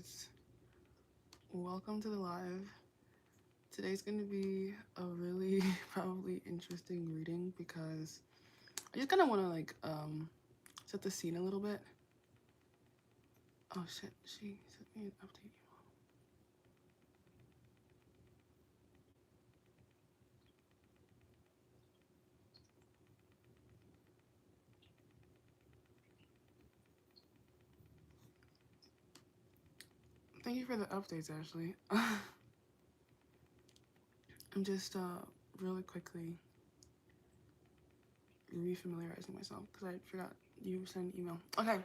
guys, welcome to the live. Today's going to be a really probably interesting reading because I just kind of want to set the scene a little bit. Oh shit, she sent me an update. Thank you for the updates, Ashley. I'm just really quickly refamiliarizing myself because I forgot you sent an email. Okay,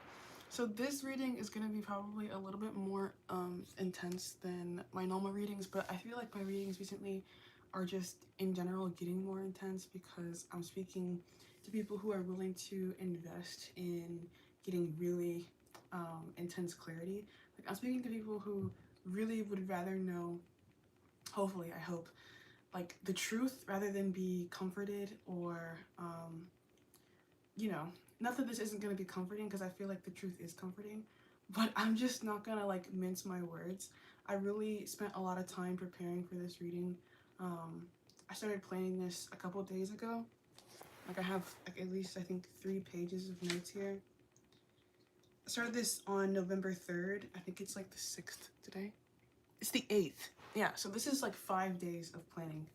so this reading is going to be probably a little bit more intense than my normal readings, but I feel like my readings recently are just in general getting more intense because I'm speaking to people who are willing to invest in getting really intense clarity. Like I'm speaking to people who really would rather know, hopefully, I hope, like the truth rather than be comforted or you know, not that this isn't going to be comforting because I feel like the truth is comforting, but I'm just not going to like mince my words. I really spent a lot of time preparing for this reading. I started planning this a couple days ago. Like I have like at least I think 3 pages of notes here. I started this on November 3rd. I think it's like the 6th today. It's the 8th. Yeah, so this is like 5 days of planning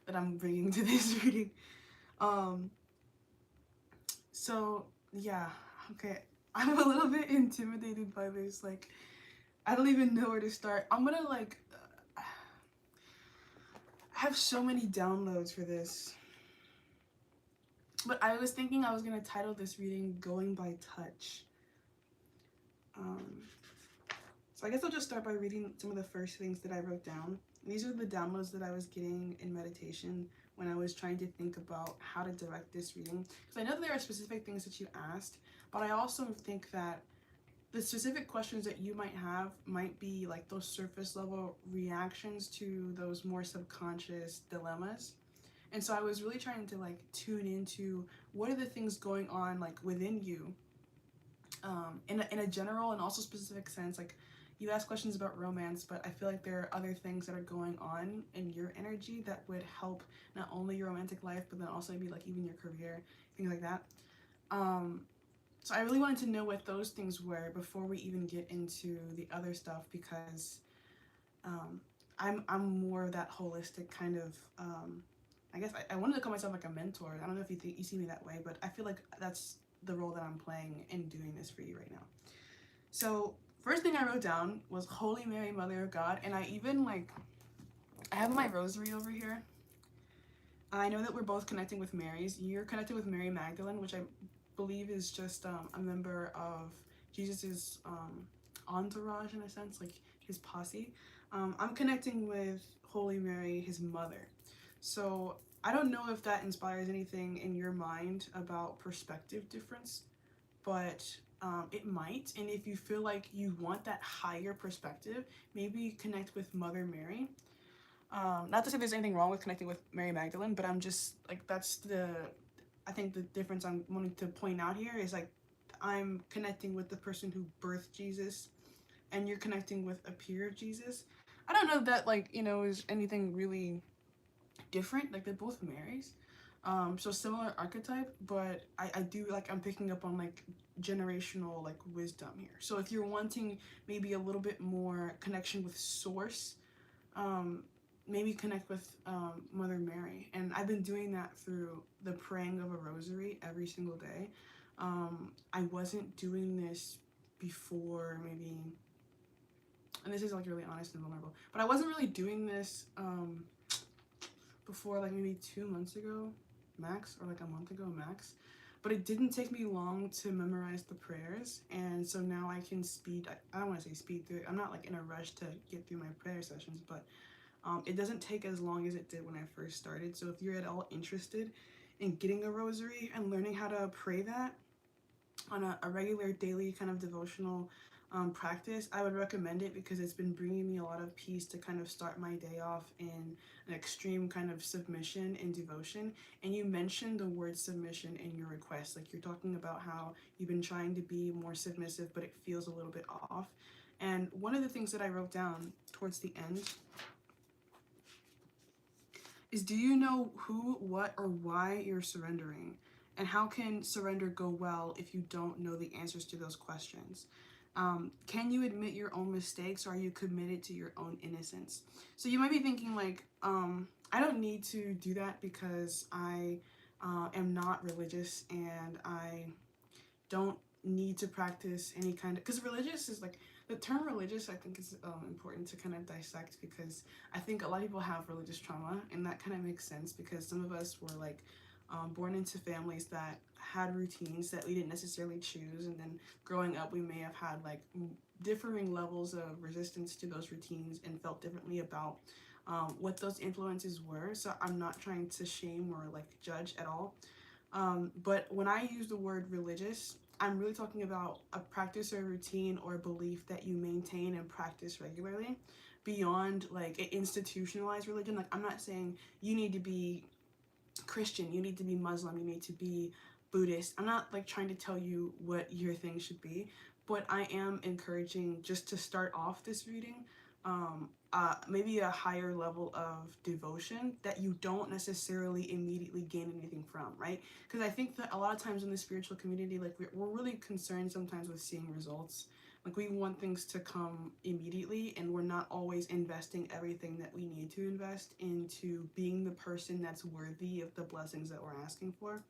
that I'm bringing to this reading. Um, So yeah, okay. I'm a little bit intimidated by this. Like, I don't even know where to start. I'm gonna I have so many downloads for this. But I was thinking I was gonna title this reading "Going by Touch." Um, so I guess I'll just start by reading some of the first things that I wrote down. These are the downloads that I was getting in meditation when I was trying to think about how to direct this reading. Because I know there are specific things that you asked, but I also think that the specific questions that you might have might be like those surface level reactions to those more subconscious dilemmas. And so I was really trying to like tune into what are the things going on like within you, in a general and also specific sense. Like you ask questions about romance, but I feel like there are other things that are going on in your energy that would help not only your romantic life, but then also maybe like even your career, things like that. Um, so I really wanted to know what those things were before we even get into the other stuff because um, I'm more of that holistic kind of. I guess I wanted to call myself like a mentor. I don't know if you think you see me that way, but I feel like that's the role that I'm playing in doing this for you right now. So first thing I wrote down was Holy Mary, Mother of God, and I even like I have my rosary over here. I know that we're both connecting with Mary's. You're connected with Mary Magdalene, which I believe is just a member of Jesus's entourage in a sense, like his posse. I'm connecting with Holy Mary, his mother. So I don't know if that inspires anything in your mind about perspective difference, but it might. And if you feel like you want that higher perspective, maybe connect with Mother Mary. Not to say there's anything wrong with connecting with Mary Magdalene, but I'm just like that's I think the difference I'm wanting to point out here is like I'm connecting with the person who birthed Jesus, and you're connecting with a peer of Jesus. I don't know if that like is anything really different. Like they're both Marys, so similar archetype, but I do like I'm picking up on like generational like wisdom here. So if you're wanting maybe a little bit more connection with source, um, maybe connect with Mother Mary. And I've been doing that through the praying of a rosary every single day. I wasn't doing this before, maybe, and this is like really honest and vulnerable, but I wasn't really doing this before like maybe 2 months ago, max, or like a month ago, max. But it didn't take me long to memorize the prayers, and so now I can I don't want to say speed through it. I'm not like in a rush to get through my prayer sessions, but it doesn't take as long as it did when I first started. So if you're at all interested in getting a rosary and learning how to pray that on a regular daily kind of devotional practice, I would recommend it because it's been bringing me a lot of peace to kind of start my day off in an extreme kind of submission and devotion. And you mentioned the word submission in your request. Like you're talking about how you've been trying to be more submissive, but it feels a little bit off. And one of the things that I wrote down towards the end is, do you know who, what, or why you're surrendering? And how can surrender go well if you don't know the answers to those questions? Can you admit your own mistakes, or are you committed to your own innocence? So you might be thinking like, I don't need to do that because I am not religious, and I don't need to practice any kind of, because religious is like, the term religious I think is important to kind of dissect, because I think a lot of people have religious trauma, and that kind of makes sense because some of us were like born into families that had routines that we didn't necessarily choose, and then growing up we may have had like differing levels of resistance to those routines and felt differently about what those influences were. So I'm not trying to shame or like judge at all, but when I use the word religious, I'm really talking about a practice or routine or belief that you maintain and practice regularly beyond like an institutionalized religion. Like, I'm not saying you need to be Christian, you need to be Muslim, you need to be Buddhist. I'm not like trying to tell you what your thing should be, but I am encouraging, just to start off this reading, maybe a higher level of devotion that you don't necessarily immediately gain anything from, right? Because I think that a lot of times in the spiritual community, like we're really concerned sometimes with seeing results. Like, we want things to come immediately, and we're not always investing everything that we need to invest into being the person that's worthy of the blessings that we're asking for.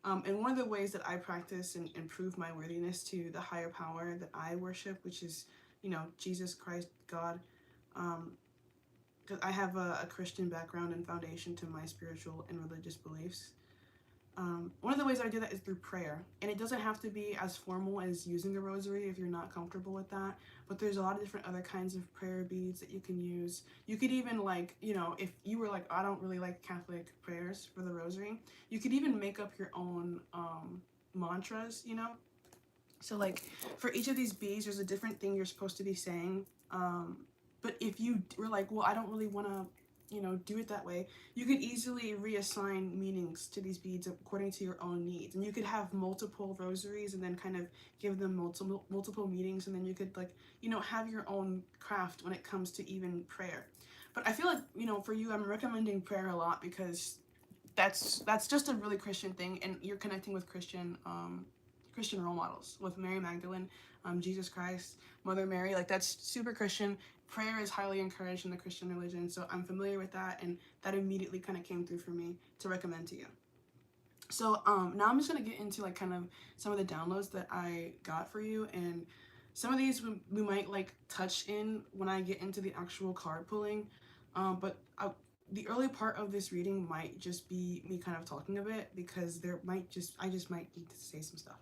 And one of the ways that I practice and prove my worthiness to the higher power that I worship, which is, Jesus Christ, God, because I have a Christian background and foundation to my spiritual and religious beliefs. One of the ways I do that is through prayer, and it doesn't have to be as formal as using the rosary if you're not comfortable with that, but there's a lot of different other kinds of prayer beads that you can use. You could even, like, if you were like, I don't really like Catholic prayers for the rosary, you could even make up your own mantras. So like, for each of these beads, there's a different thing you're supposed to be saying. But if you were like, well, I don't really want to do it that way, you could easily reassign meanings to these beads according to your own needs. And you could have multiple rosaries and then kind of give them multiple meanings, and then you could, like, have your own craft when it comes to even prayer. But I feel like, for you, I'm recommending prayer a lot because that's just a really Christian thing, and you're connecting with Christian role models, with Mary Magdalene, Jesus Christ, Mother Mary. Like, that's super Christian. Prayer is highly encouraged in the Christian religion, so I'm familiar with that, and that immediately kind of came through for me to recommend to you. So now I'm just gonna get into like kind of some of the downloads that I got for you, and some of these we might like touch in when I get into the actual card pulling, but the early part of this reading might just be me kind of talking a bit, because I just might need to say some stuff.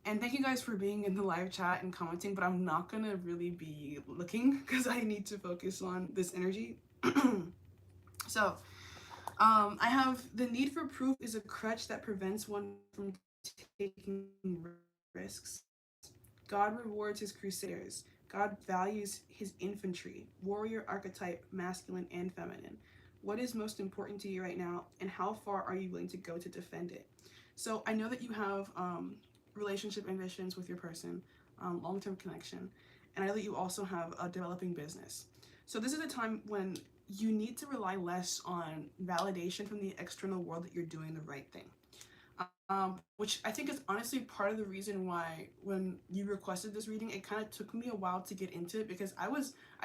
And thank you guys for being in the live chat and commenting, but I'm not gonna really be looking because I need to focus on this energy. So, I have, the need for proof is a crutch that prevents one from taking risks. God rewards his crusaders. God values his infantry, warrior archetype, masculine and feminine. What is most important to you right now, and how far are you willing to go to defend it? So I know that you have relationship ambitions with your person, long-term connection, and I know that you also have a developing business. So this is a time when you need to rely less on validation from the external world that you're doing the right thing. Which I think is honestly part of the reason why when you requested this reading, it kind of took me a while to get into it, because I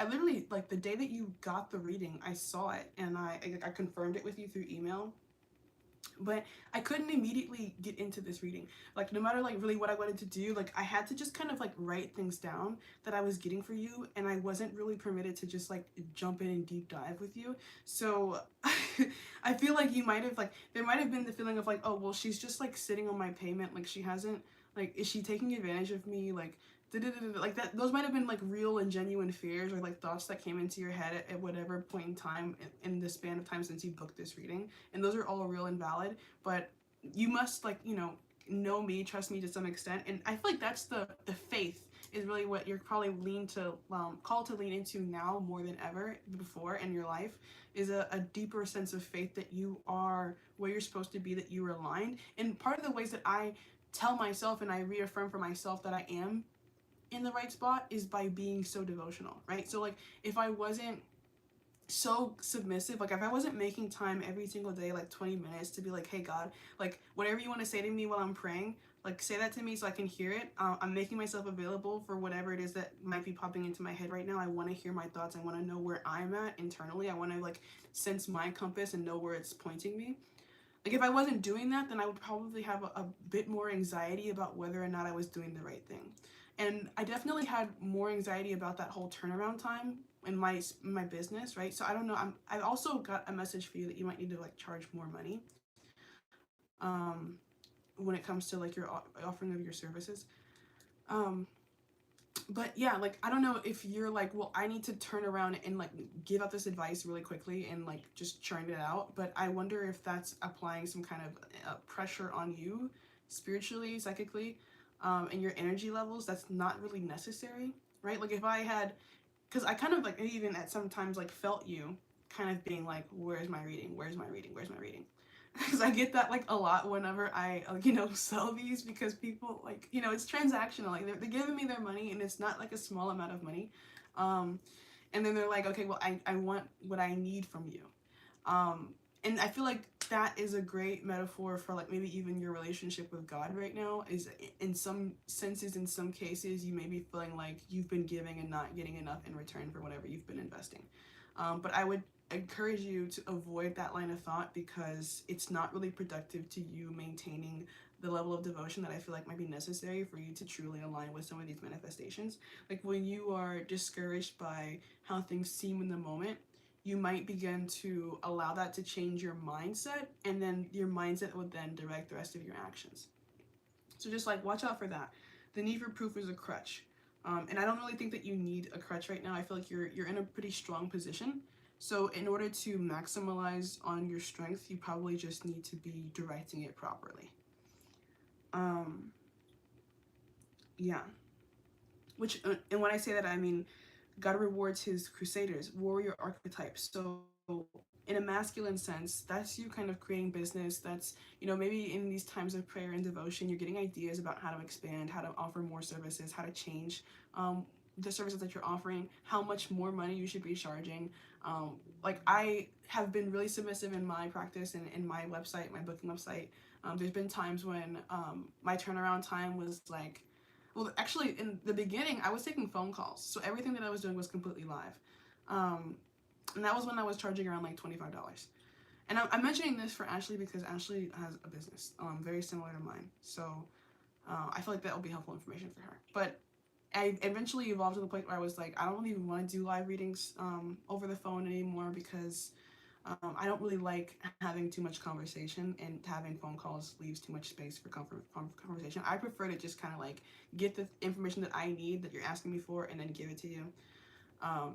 literally, like, the day that you got the reading, I saw it and I confirmed it with you through email, but I couldn't immediately get into this reading. Like, no matter like really what I wanted to do, like, I had to just kind of like write things down that I was getting for you, and I wasn't really permitted to just like jump in and deep dive with you. So I feel like you might have, like, there might have been the feeling of like, oh well, she's just like sitting on my payment, like she hasn't, like, is she taking advantage of me, like like that. Those might have been like real and genuine fears or like thoughts that came into your head at whatever point in time in the span of time since you booked this reading, and those are all real and valid. But you must, like, know me, trust me to some extent, and I feel like that's the faith is really what you're probably called to lean into now more than ever before in your life, is a deeper sense of faith that you are where you're supposed to be, that you are aligned. And part of the ways that I tell myself and I reaffirm for myself that I am in the right spot is by being so devotional, right? So like if I wasn't so submissive, like if I wasn't making time every single day, like 20 minutes to be like, hey God, like whatever you want to say to me while I'm praying, like say that to me so I can hear it. I'm making myself available for whatever it is that might be popping into my head right now. I want to hear my thoughts. I want to know where I'm at internally. I want to like sense my compass and know where it's pointing me. Like if I wasn't doing that, then I would probably have a bit more anxiety about whether or not I was doing the right thing. And I definitely had more anxiety about that whole turnaround time in my business, right? So I don't know. I also got a message for you that you might need to like charge more money when it comes to like your offering of your services. Um, but yeah, like I don't know if you're like, well, I need to turn around and like give out this advice really quickly and like just churn it out. But I wonder if that's applying some kind of pressure on you spiritually, psychically, and your energy levels. That's not really necessary, right? Like if I had, because I kind of like even at sometimes like felt you kind of being like, where's my reading? Where's my reading? Where's my reading? Because I get that like a lot whenever I sell these, because people like it's transactional, like they're giving me their money and it's not like a small amount of money, um and then they're like, okay, well, I want what I need from you, and I feel like that is a great metaphor for like maybe even your relationship with God right now. Is in some senses, in some cases, you may be feeling like you've been giving and not getting enough in return for whatever you've been investing, but I would encourage you to avoid that line of thought, because it's not really productive to you maintaining the level of devotion that I feel like might be necessary for you to truly align with some of these manifestations. Like when you are discouraged by how things seem in the moment, you might begin to allow that to change your mindset, and then your mindset would then direct the rest of your actions. So just like watch out for that. The need for proof is a crutch. And I don't really think that you need a crutch right now. I feel like you're in a pretty strong position. So in order to maximize on your strength, you probably just need to be directing it properly. Yeah. Which and when I say that, I mean God rewards his crusaders, warrior archetypes. So in a masculine sense, that's you kind of creating business. That's, maybe in these times of prayer and devotion, you're getting ideas about how to expand, how to offer more services, how to change the services that you're offering, how much more money you should be charging. Like I have been really submissive in my practice and in my website, my booking website. There's been times when my turnaround time was like, well, actually, in the beginning, I was taking phone calls, so everything that I was doing was completely live, and that was when I was charging around like $25. And I'm mentioning this for Ashley because Ashley has a business very similar to mine, so I feel like that will be helpful information for her. But I eventually evolved to the point where I was like, I don't even want to do live readings over the phone anymore, because I don't really like having too much conversation, and having phone calls leaves too much space for conversation. I prefer to just kind of like get the information that I need, that you're asking me for, and then give it to you.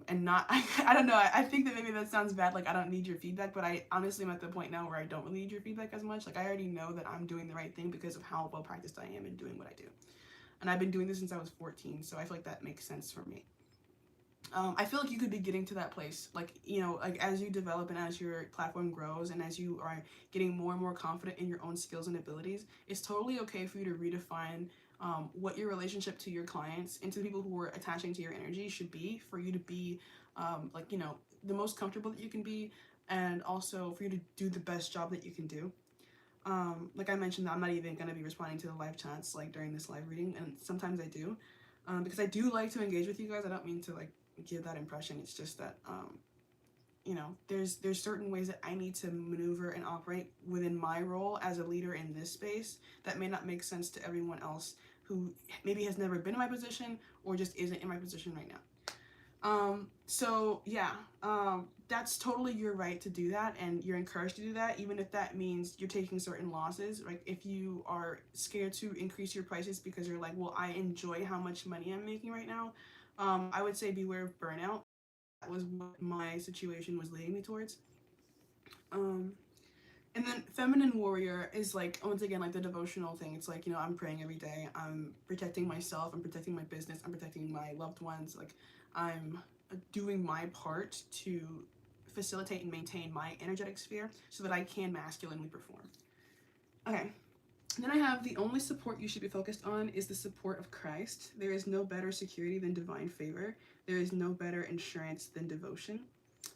And not, I don't know, I think that maybe that sounds bad, like I don't need your feedback, but I honestly am at the point now where I don't really need your feedback as much. Like I already know that I'm doing the right thing because of how well practiced I am in doing what I do. And I've been doing this since I was 14, so I feel like that makes sense for me. I feel like you could be getting to that place, like, like as you develop and as your platform grows and as you are getting more and more confident in your own skills and abilities, it's totally okay for you to redefine what your relationship to your clients and to the people who are attaching to your energy should be, for you to be like, the most comfortable that you can be, and also for you to do the best job that you can do. Like I mentioned, I'm not even going to be responding to the live chats like during this live reading, and sometimes I do, because I do like to engage with you guys. I don't mean to like give that impression. It's just that there's certain ways that I need to maneuver and operate within my role as a leader in this space that may not make sense to everyone else who maybe has never been in my position or just isn't in my position right now. So yeah, that's totally your right to do that, and you're encouraged to do that, even if that means you're taking certain losses. Like if you are scared to increase your prices because you're like, well, I enjoy how much money I'm making right now, I would say beware of burnout. That was what my situation was leading me towards. And then feminine warrior is like, once again, like the devotional thing. It's like, I'm praying every day, I'm protecting myself, I'm protecting my business, I'm protecting my loved ones, like I'm doing my part to facilitate and maintain my energetic sphere so that I can masculinely perform. Okay, Then I have the only support you should be focused on is the support of Christ. There is no better security than divine favor. There is no better insurance than devotion.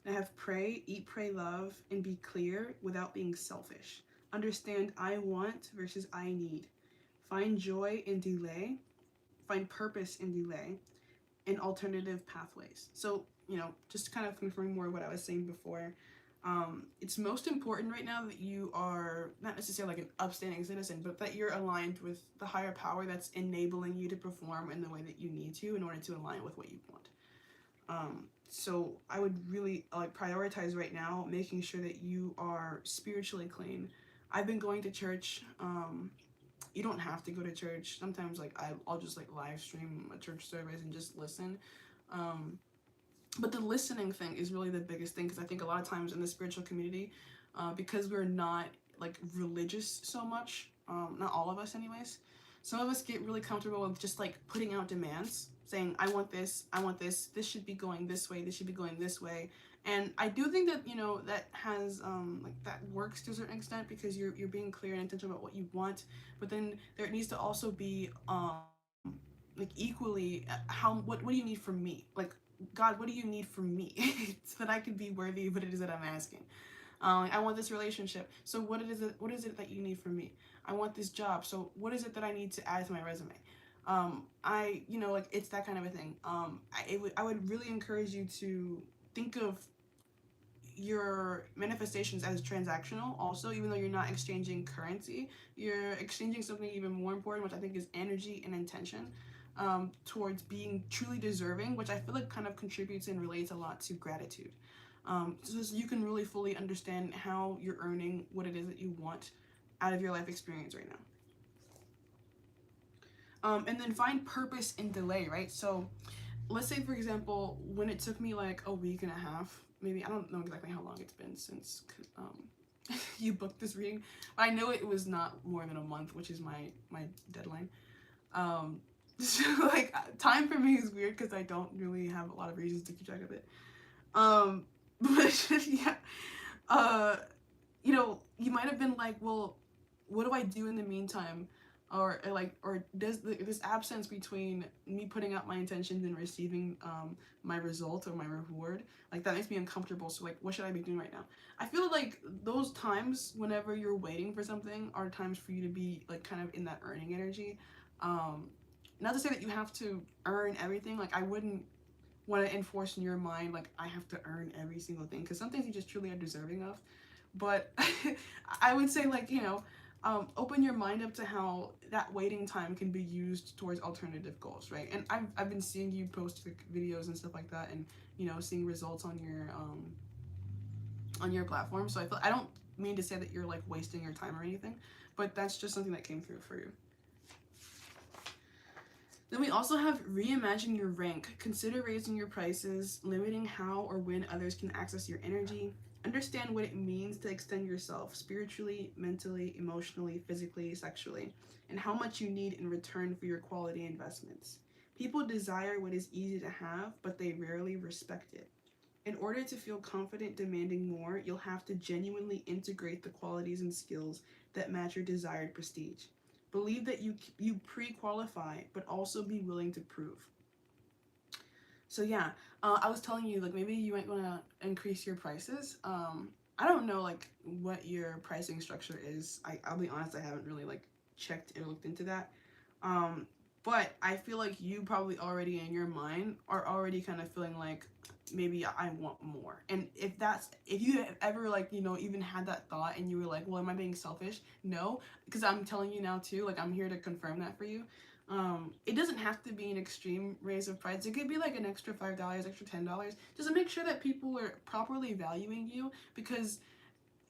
I have pray, eat, pray, love, and be clear without being selfish. Understand I want versus I need. Find joy in delay. Find purpose in delay. And alternative pathways. So, just to kind of confirm more what I was saying before, it's most important right now that you are not necessarily like an upstanding citizen, but that you're aligned with the higher power that's enabling you to perform in the way that you need to in order to align with what you want. So I would really like prioritize right now making sure that you are spiritually clean. I've been going to church. You don't have to go to church. Sometimes like I'll just like live stream a church service and just listen. But the listening thing is really the biggest thing, because I think a lot of times in the spiritual community, because we're not like religious so much, not all of us anyways, some of us get really comfortable with just like putting out demands, saying I want this, this should be going this way, this should be going this way. And I do think that that has like that works to a certain extent, because you're being clear and intentional about what you want, but then there needs to also be like equally what do you need from me, like God, what do you need from me so that I can be worthy of what it is that I'm asking? I want this relationship. So what is it that you need from me? I want this job. So what is it that I need to add to my resume? Like it's that kind of a thing. I would really encourage you to think of your manifestations as transactional also, even though you're not exchanging currency. You're exchanging something even more important, which I think is energy and intention. Towards being truly deserving, which I feel like kind of contributes and relates a lot to gratitude. So you can really fully understand how you're earning what it is that you want out of your life experience right now. And then find purpose in delay, right? So let's say, for example, when it took me like a week and a half, maybe, I don't know exactly how long it's been since you booked this reading, but I know it was not more than a month, which is my deadline. So like time for me is weird because I don't really have a lot of reasons to keep track of it. But yeah, you might have been like, well, what do I do in the meantime? Or does this absence between me putting out my intentions and receiving my result or my reward, like that makes me uncomfortable. So like, what should I be doing right now? I feel like those times whenever you're waiting for something are times for you to be like kind of in that earning energy. Not to say that you have to earn everything. Like I wouldn't want to enforce in your mind like I have to earn every single thing, because some things you just truly are deserving of. But I would say like open your mind up to how that waiting time can be used towards alternative goals, right? And I've been seeing you post videos and stuff like that, and seeing results on your platform. So I don't mean to say that you're like wasting your time or anything, but that's just something that came through for you. Then we also have reimagine your rank. Consider raising your prices, limiting how or when others can access your energy. Understand what it means to extend yourself spiritually, mentally, emotionally, physically, sexually, and how much you need in return for your quality investments. People desire what is easy to have, but they rarely respect it. In order to feel confident demanding more, you'll have to genuinely integrate the qualities and skills that match your desired prestige. Believe that you pre-qualify, but also be willing to prove. So yeah, I was telling you like maybe you might want to increase your prices. I don't know like what your pricing structure is. I'll be honest, I haven't really like checked or looked into that. But I feel like you probably already in your mind are already kind of feeling like maybe I want more. And if you have ever like, even had that thought and you were like, well, am I being selfish? No, because I'm telling you now too, like I'm here to confirm that for you. It doesn't have to be an extreme raise of price. It could be like an extra $5, extra $10, just to make sure that people are properly valuing you, because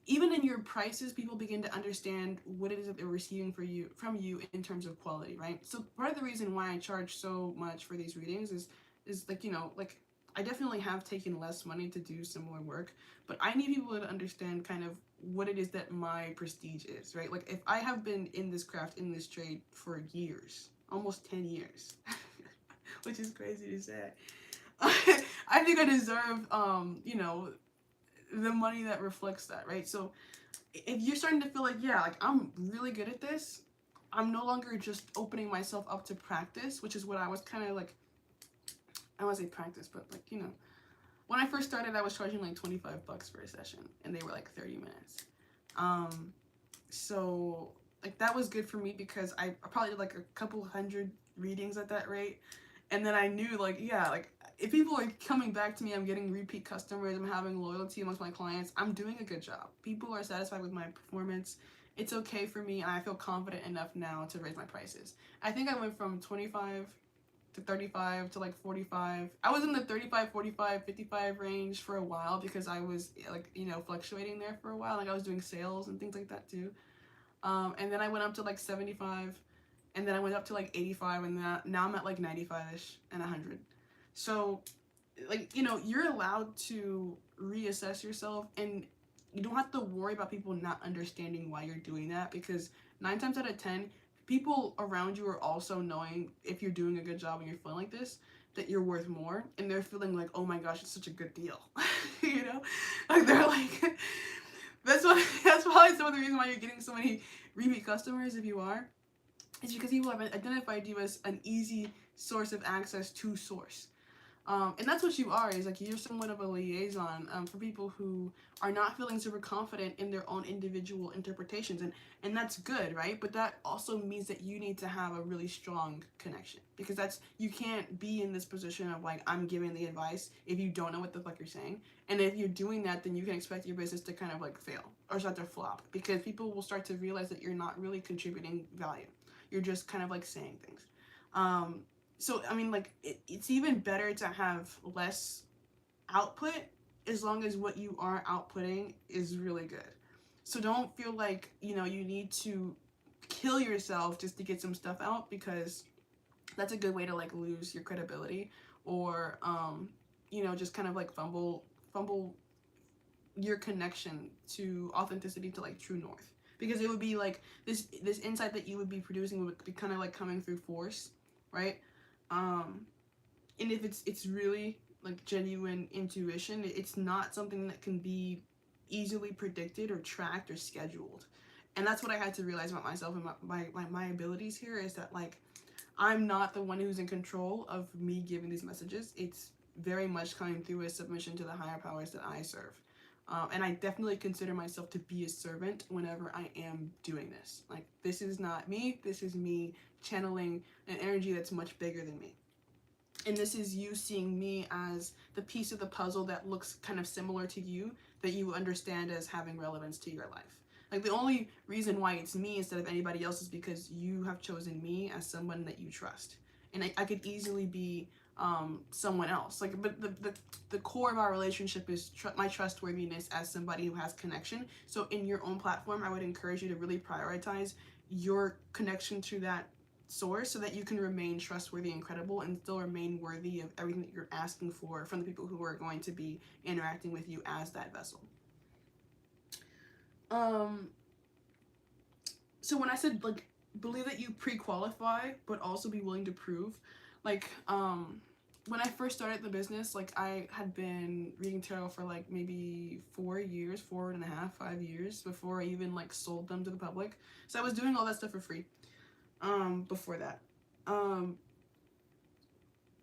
even in your prices, people begin to understand what it is that they're receiving from you in terms of quality, right? So part of the reason why I charge so much for these readings is like, like I definitely have taken less money to do similar work, but I need people to understand kind of what it is that my prestige is, right? Like if I have been in this craft, in this trade for years, almost 10 years, which is crazy to say, I think I deserve, the money that reflects that, right? So if you're starting to feel like, yeah, like I'm really good at this, I'm no longer just opening myself up to practice, which is what I was kind of like, I don't want to say practice, but like, you know, when I first started, I was charging like $25 for a session, and they were like 30 minutes. So like that was good for me because I probably did like a couple hundred readings at that rate. And then I knew like, yeah, like if people are coming back to me, I'm getting repeat customers, I'm having loyalty amongst my clients, I'm doing a good job. People are satisfied with my performance. It's okay for me, and I feel confident enough now to raise my prices. I think I went from 25 to 35 to like 45. I was in the 35, 45, 55 range for a while because I was like, you know, fluctuating there for a while. Like I was doing sales and things like that too. And then I went up to like 75, and then I went up to like 85, and now I'm at like 95ish and 100. So like, you know, you're allowed to reassess yourself, and you don't have to worry about people not understanding why you're doing that, because 9 times out of 10 people around you are also knowing if you're doing a good job and you're feeling like this, that you're worth more, and they're feeling like, oh my gosh, it's such a good deal. You know, like they're like that's probably some of the reason why you're getting so many repeat customers. If you are, it's because people have identified you as an easy source of access to source. And that's what you are, is like you're somewhat of a liaison for people who are not feeling super confident in their own individual interpretations, and that's good, right? But that also means that you need to have a really strong connection, because that's, you can't be in this position of like, I'm giving the advice if you don't know what the fuck you're saying. And if you're doing that, then you can expect your business to kind of like fail or start to flop, because people will start to realize that you're not really contributing value. You're just kind of like saying things. So, I mean, like, it's even better to have less output as long as what you are outputting is really good. So don't feel like, you know, you need to kill yourself just to get some stuff out, because that's a good way to, like, lose your credibility, or, you know, just kind of, like, fumble your connection to authenticity, to, like, true north. Because it would be, like, this insight that you would be producing would be kind of, like, coming through force, right? And if it's really like genuine intuition, it's not something that can be easily predicted or tracked or scheduled. And that's what I had to realize about myself and my abilities here, is that like, I'm not the one who's in control of me giving these messages. It's very much coming through a submission to the higher powers that I serve. And I definitely consider myself to be a servant whenever I am doing this. Like, this is not me, this is me channeling an energy that's much bigger than me. And this is you seeing me as the piece of the puzzle that looks kind of similar to you, that you understand as having relevance to your life. Like, the only reason why it's me instead of anybody else is because you have chosen me as someone that you trust. And I could easily be someone else. Like, but the core of our relationship is my trustworthiness as somebody who has connection. So in your own platform, I would encourage you to really prioritize your connection to that source, so that you can remain trustworthy and credible, and still remain worthy of everything that you're asking for from the people who are going to be interacting with you as that vessel. So when I said like, believe that you pre-qualify but also be willing to prove, like when I first started the business, like I had been reading tarot for like maybe 4 years, 4.5, 5 years before I even like sold them to the public. So I was doing all that stuff for free before that.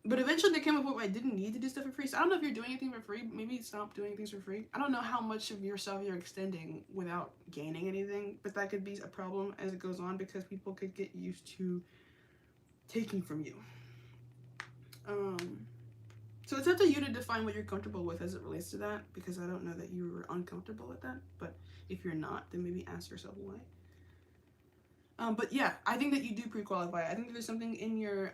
But eventually there came a point where I didn't need to do stuff for free. So I don't know if you're doing anything for free. Maybe stop doing things for free. I don't know how much of yourself you're extending without gaining anything, but that could be a problem as it goes on, because people could get used to taking from you. So it's up to you to define what you're comfortable with as it relates to that, because I don't know that you were uncomfortable with that. But if you're not, then maybe ask yourself why. But yeah, I think that you do pre-qualify. I think there's something in your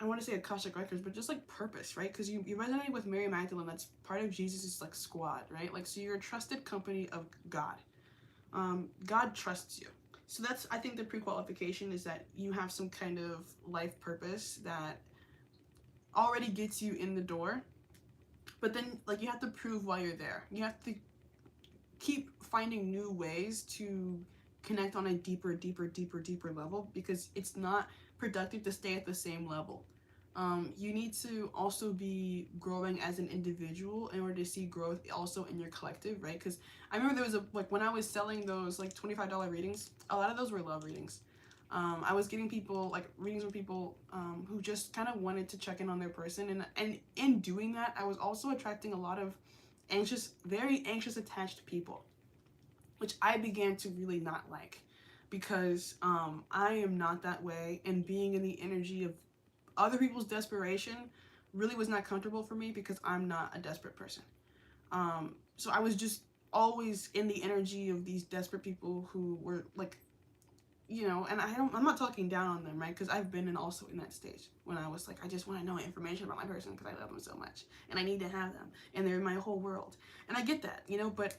I want to say Akashic Records, but just like purpose, right? Because you resonate with Mary Magdalene. That's part of Jesus's like squad, right? Like, so you're a trusted company of God. God trusts you. So that's, I think the pre-qualification is that you have some kind of life purpose that already gets you in the door. But then like, you have to prove why you're there. You have to keep finding new ways to connect on a deeper level, because it's not productive to stay at the same level. You need to also be growing as an individual in order to see growth also in your collective, right? Because I remember there was a, like, when I was selling those like $25 readings, a lot of those were love readings. I was getting people, like, readings with people who just kind of wanted to check in on their person, and in doing that, I was also attracting a lot of anxious, very anxious attached people, which I began to really not like, because I am not that way, and being in the energy of other people's desperation really was not comfortable for me, because I'm not a desperate person. So I was just always in the energy of these desperate people who were like, and I'm not talking down on them, right? Because I've been also in that stage when I was like, I just want to know information about my person because I love them so much and I need to have them and they're my whole world. And I get that, but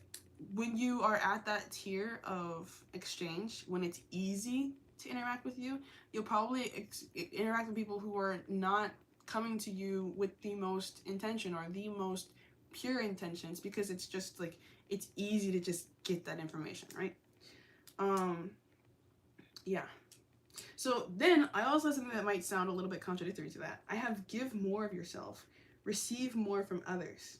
when you are at that tier of exchange, when it's easy to interact with you, you'll probably interact with people who are not coming to you with the most intention or the most pure intentions, because it's just like, it's easy to just get that information, right? Yeah. So then I also have something that might sound a little bit contradictory to that. I have give more of yourself, receive more from others.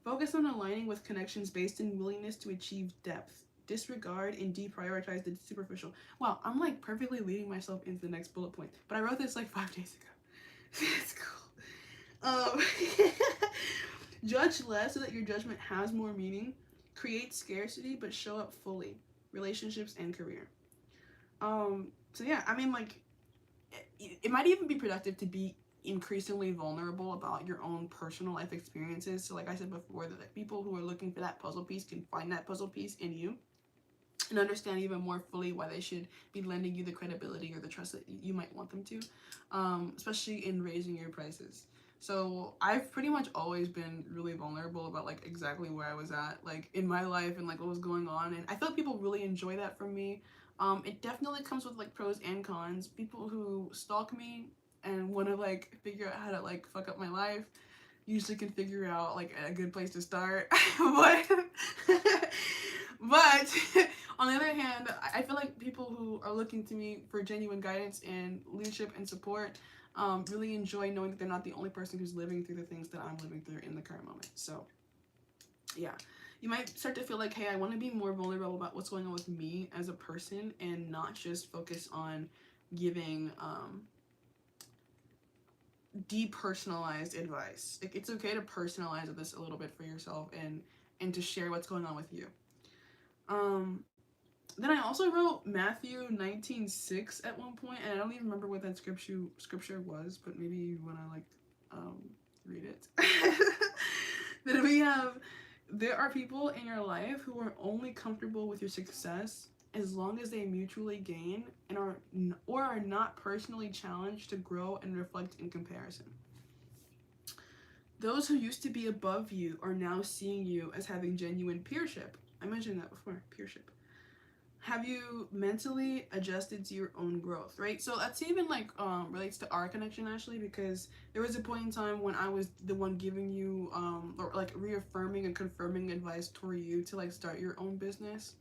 Focus on aligning with connections based in willingness to achieve depth. Disregard and deprioritize the superficial. Wow, I'm like perfectly leading myself into the next bullet point, but I wrote this like 5 days ago. It's cool. Judge less so that your judgment has more meaning. Create scarcity but show up fully. Relationships and career. So yeah, I mean, like, it might even be productive to be increasingly vulnerable about your own personal life experiences. So like I said before, that like, people who are looking for that puzzle piece can find that puzzle piece in you and understand even more fully why they should be lending you the credibility or the trust that you might want them to, especially in raising your prices. So I've pretty much always been really vulnerable about like exactly where I was at, like in my life and like what was going on, and I feel like people really enjoy that from me. It definitely comes with like pros and cons. People who stalk me and want to like figure out how to like fuck up my life usually can figure out like a good place to start. But on the other hand, I feel like people who are looking to me for genuine guidance and leadership and support really enjoy knowing that they're not the only person who's living through the things that I'm living through in the current moment. So yeah, you might start to feel like, hey, I want to be more vulnerable about what's going on with me as a person and not just focus on giving depersonalized advice. Like, it's okay to personalize this a little bit for yourself and to share what's going on with you. Then I also wrote Matthew 19:6 at one point, and I don't even remember what that scripture was, but maybe you wanna like read it. Then we have, there are people in your life who are only comfortable with your success as long as they mutually gain and are not personally challenged to grow and reflect in comparison. Those who used to be above you are now seeing you as having genuine peership. I mentioned that before, peership. Have you mentally adjusted to your own growth, right? So that's even like relates to our connection, actually, because there was a point in time when I was the one giving you or like reaffirming and confirming advice toward you to like start your own business,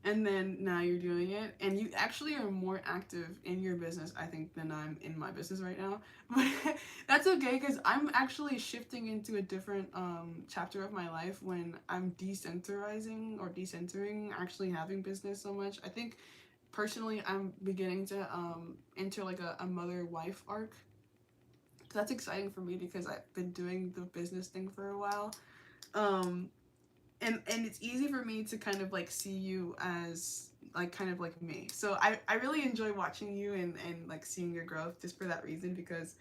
and then now you're doing it, and you actually are more active in your business, I think, than I'm in my business right now. But that's okay, because I'm actually shifting into a different chapter of my life when I'm decentering actually having business so much. I think personally I'm beginning to enter like a mother-wife arc. That's exciting for me because I've been doing the business thing for a while. And it's easy for me to kind of like see you as like kind of like me. So I really enjoy watching you and like seeing your growth just for that reason, because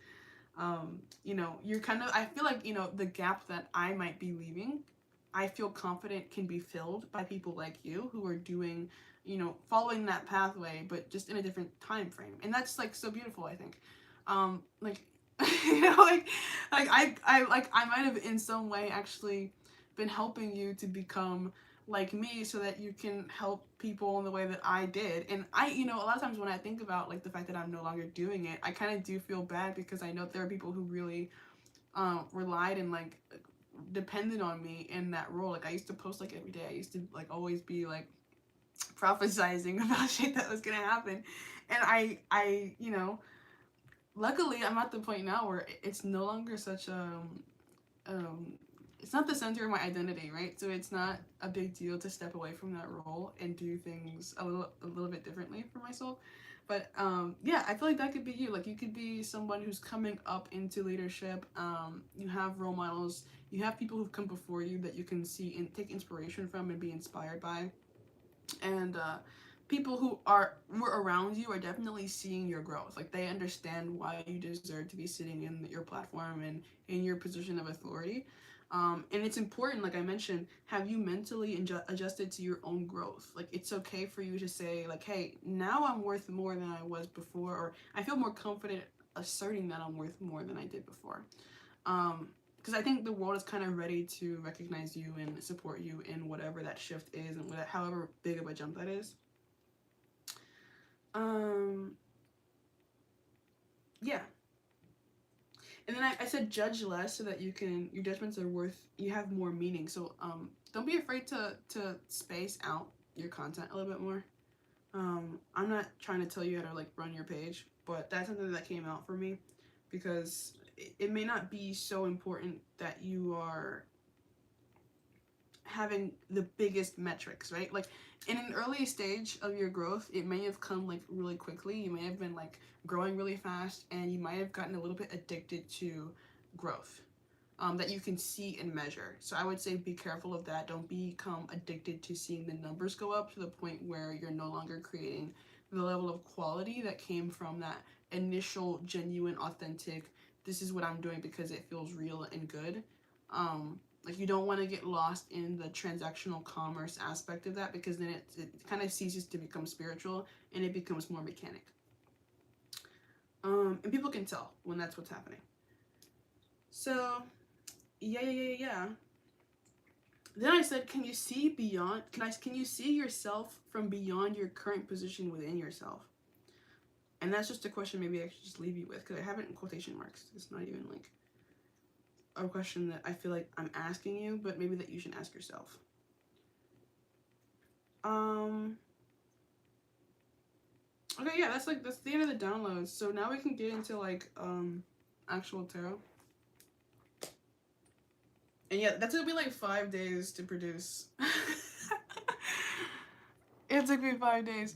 you're kind of, I feel like, the gap that I might be leaving, I feel confident can be filled by people like you who are doing, following that pathway, but just in a different time frame. And that's like so beautiful, I think. Like I might have in some way actually been helping you to become like me so that you can help people in the way that I did. And a lot of times when I think about like the fact that I'm no longer doing it, I kind of do feel bad, because I know there are people who really relied and like depended on me in that role. Like I used to post like every day. I used to like always be like prophesizing about shit that was gonna happen. And I luckily I'm at the point now where it's no longer such um it's not the center of my identity, right? So it's not a big deal to step away from that role and do things a little bit differently for myself. But yeah, I feel like that could be you. Like you could be someone who's coming up into leadership. You have role models. You have people who've come before you that you can see and take inspiration from and be inspired by. And people who were around you are definitely seeing your growth. Like they understand why you deserve to be sitting in your platform and in your position of authority. And it's important, like I mentioned, have you mentally adjusted to your own growth? Like it's okay for you to say like, hey, now I'm worth more than I was before, or I feel more confident asserting that I'm worth more than I did before. Because I think the world is kind of ready to recognize you and support you in whatever that shift is and whatever, however big of a jump that is. Yeah. And then I said judge less so that you can, your judgments are worth, you have more meaning. So don't be afraid to space out your content a little bit more. I'm not trying to tell you how to like run your page, but that's something that came out for me because it may not be so important that you are having the biggest metrics, right? Like in an early stage of your growth, it may have come like really quickly. You may have been like growing really fast and you might have gotten a little bit addicted to growth that you can see and measure. So I would say be careful of that. Don't become addicted to seeing the numbers go up to the point where you're no longer creating the level of quality that came from that initial, genuine, authentic, this is what I'm doing because it feels real and good. Like you don't want to get lost in the transactional commerce aspect of that because then it kind of ceases to become spiritual and it becomes more mechanic. And people can tell when that's what's happening. So yeah. Then I said, can you see beyond? Can you see yourself from beyond your current position within yourself? And that's just a question maybe I should just leave you with because I have it in quotation marks. It's not even like a question that I feel like I'm asking you, but maybe that you should ask yourself. Okay, yeah, that's the end of the downloads. So now we can get into like actual tarot. And yeah, that's gonna be like 5 days to produce. It took me 5 days.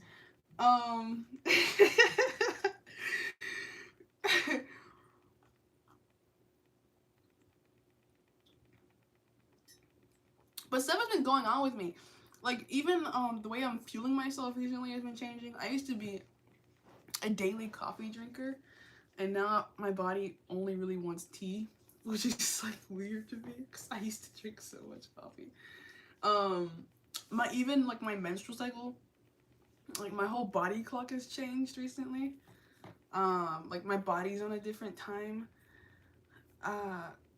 But stuff has been going on with me. Like even the way I'm fueling myself recently has been changing. I used to be a daily coffee drinker and now my body only really wants tea, which is like weird to me because I used to drink so much coffee. My menstrual cycle, like my whole body clock has changed recently. Like my body's on a different time.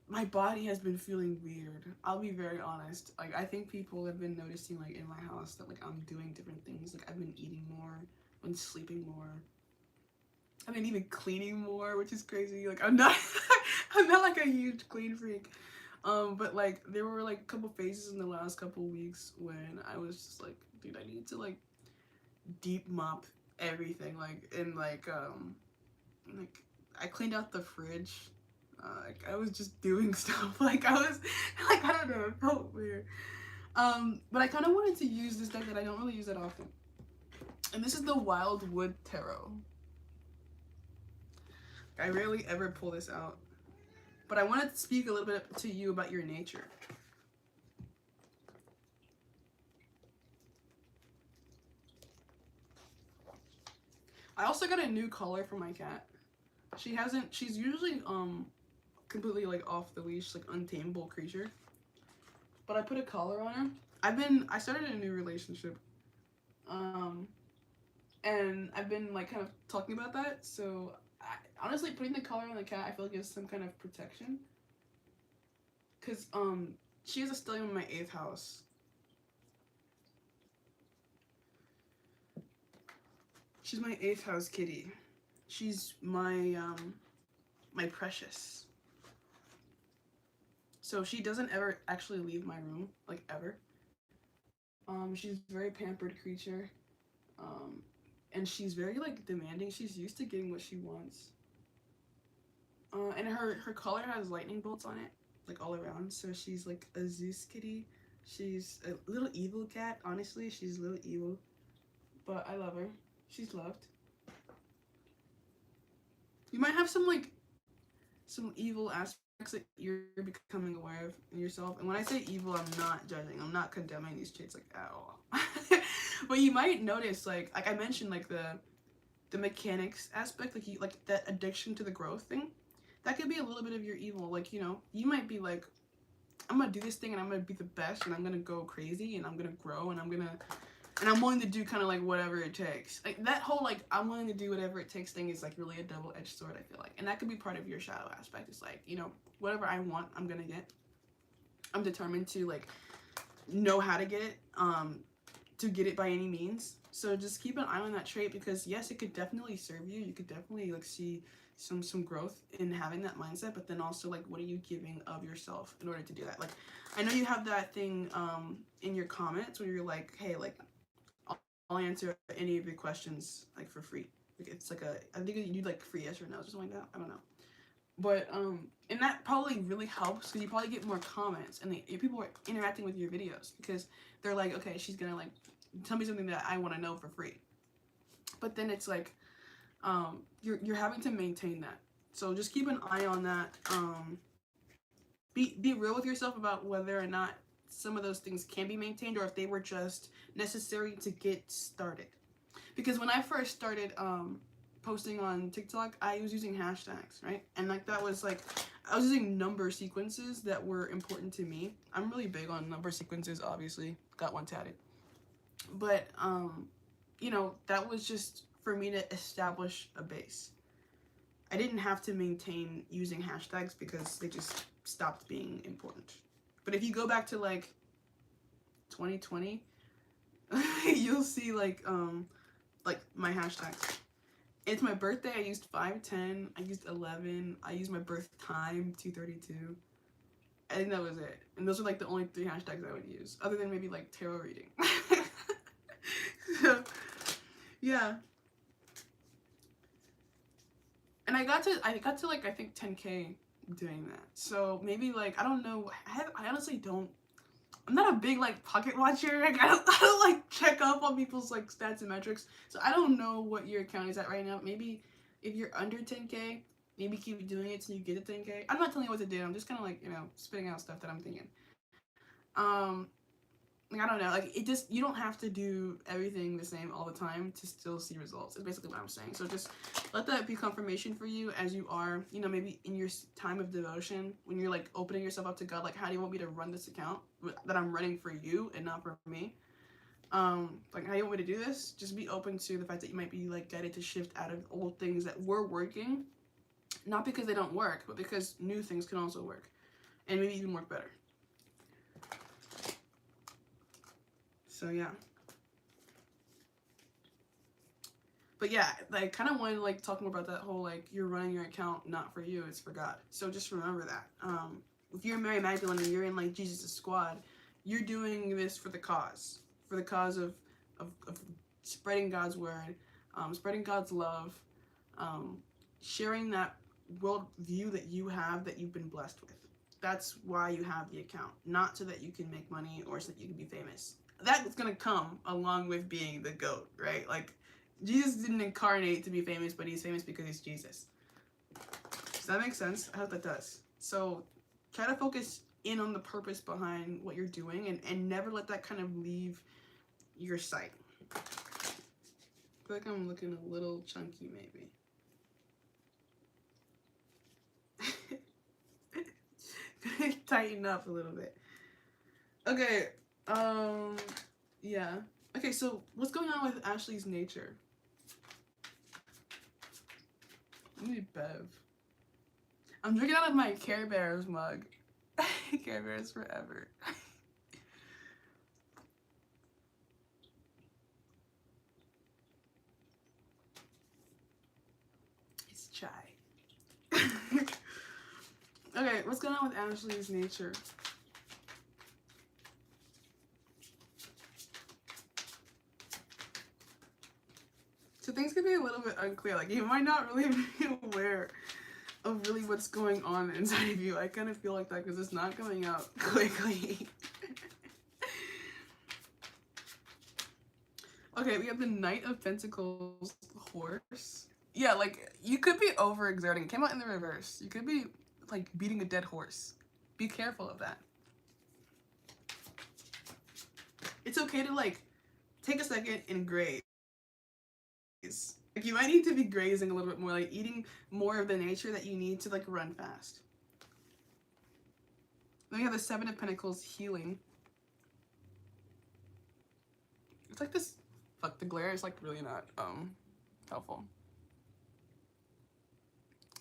My body has been feeling weird. I'll be very honest. Like I think people have been noticing like in my house that like I'm doing different things. Like I've been eating more, been sleeping more. I've been even cleaning more, which is crazy. Like I'm not I'm not like a huge clean freak. But like there were like a couple phases in the last couple weeks when I was just like, dude, I need to like deep mop everything. Like I cleaned out the fridge. Like I was just doing stuff. Like I was like I don't know, it felt weird. But I kind of wanted to use this deck that I don't really use that often. And this is the Wildwood Tarot. I rarely ever pull this out. But I wanted to speak a little bit to you about your nature. I also got a new collar for my cat. She's usually completely like off the leash, like untamable creature. But I put a collar on her. I started a new relationship. And I've been like kind of talking about that. So honestly, putting the collar on the cat, I feel like it's some kind of protection. Cause she has a stellium in my 8th house. She's my 8th house kitty. She's my my precious. So she doesn't ever actually leave my room, like ever. She's a very pampered creature. And she's very like demanding. She's used to getting what she wants. And her collar has lightning bolts on it, like all around. So she's like a Zeus kitty. She's a little evil cat. Honestly, she's a little evil, but I love her. She's loved. You might have some evil aspects that you're becoming aware of in yourself. And when I say evil, I'm not judging. I'm not condemning these traits like at all. But you might notice like I mentioned like the mechanics aspect, like like that addiction to the growth thing. That could be a little bit of your evil. Like, you know, you might be like, I'm gonna do this thing and I'm gonna be the best and I'm gonna go crazy and I'm gonna grow and I'm willing to do kind of like whatever it takes. Like that whole like I'm willing to do whatever it takes thing is like really a double-edged sword, I feel like. And that could be part of your shadow aspect. It's like, you know, whatever I want, I'm gonna get. I'm determined to like know how to get it by any means. So just keep an eye on that trait because yes, it could definitely serve you. You could definitely like see some growth in having that mindset, but then also like what are you giving of yourself in order to do that? Like I know you have that thing in your comments where you're like, hey, like I'll answer any of your questions like for free. Like it's like I think you like free yes or no or something like that. I don't know. But and that probably really helps because you probably get more comments and people are interacting with your videos because they're like, okay, she's gonna like tell me something that I want to know for free. But then it's like you're having to maintain that. So just keep an eye on that. Be real with yourself about whether or not some of those things can be maintained or if they were just necessary to get started. Because when I first started posting on TikTok, I was using hashtags, right? And like that was like I was using number sequences that were important to me. I'm really big on number sequences, obviously. Got one tatted. But you know, that was just for me to establish a base. I didn't have to maintain using hashtags because they just stopped being important. But if you go back to like 2020, you'll see like my hashtags. It's my birthday, I used 510, I used 11, I used my birth time 232. I think that was it. And those are like the only 3 hashtags I would use, other than maybe like tarot reading. So, yeah. And I got to like I think 10K doing that. So maybe like I don't know. I honestly don't. I'm not a big like pocket watcher. Like I don't like check up on people's like stats and metrics. So I don't know what your account is at right now. Maybe if you're under 10K, maybe keep doing it till you get to 10K. I'm not telling you what to do. I'm just kind of like, you know, spitting out stuff that I'm thinking. Like I don't know, like it just, you don't have to do everything the same all the time to still see results. It's basically what I'm saying. So just let that be confirmation for you as you are, you know, maybe in your time of devotion when you're like opening yourself up to God. Like, how do you want me to run this account that I'm running for you and not for me? Like, how do you want me to do this? Just be open to the fact that you might be like guided to shift out of old things that were working, not because they don't work, but because new things can also work and maybe even work better. So yeah. But yeah, I kind of wanted to like talk more about that whole like you're running your account not for you, it's for God. So just remember that. If you're Mary Magdalene and you're in like Jesus' squad, you're doing this for the cause of spreading God's word, spreading God's love, sharing that world view that you have that you've been blessed with. That's why you have the account, not so that you can make money or so that you can be famous. That's gonna come along with being the GOAT, right? Like, Jesus didn't incarnate to be famous, but he's famous because he's Jesus. Does that make sense? I hope that does. So try to focus in on the purpose behind what you're doing and never let that kind of leave your sight. I feel like I'm looking a little chunky, maybe. Tighten up a little bit. Okay, yeah. Okay, so what's going on with Ashley's nature? I need Bev. I'm drinking out of my Care Bears mug. Care Bears forever. It's chai. Okay, what's going on with Ashley's nature? So things could be a little bit unclear. Like, you might not really be aware of really what's going on inside of you. I kind of feel like that because it's not coming out quickly. Okay, we have the Knight of Pentacles horse. Yeah, like, you could be overexerting. It came out in the reverse. You could be, like, beating a dead horse. Be careful of that. It's okay to, like, take a second and graze. Like, you might need to be grazing a little bit more, like, eating more of the nature that you need to, like, run fast. Then we have the Seven of Pentacles healing. It's like this, fuck, the glare is, like, really not, helpful.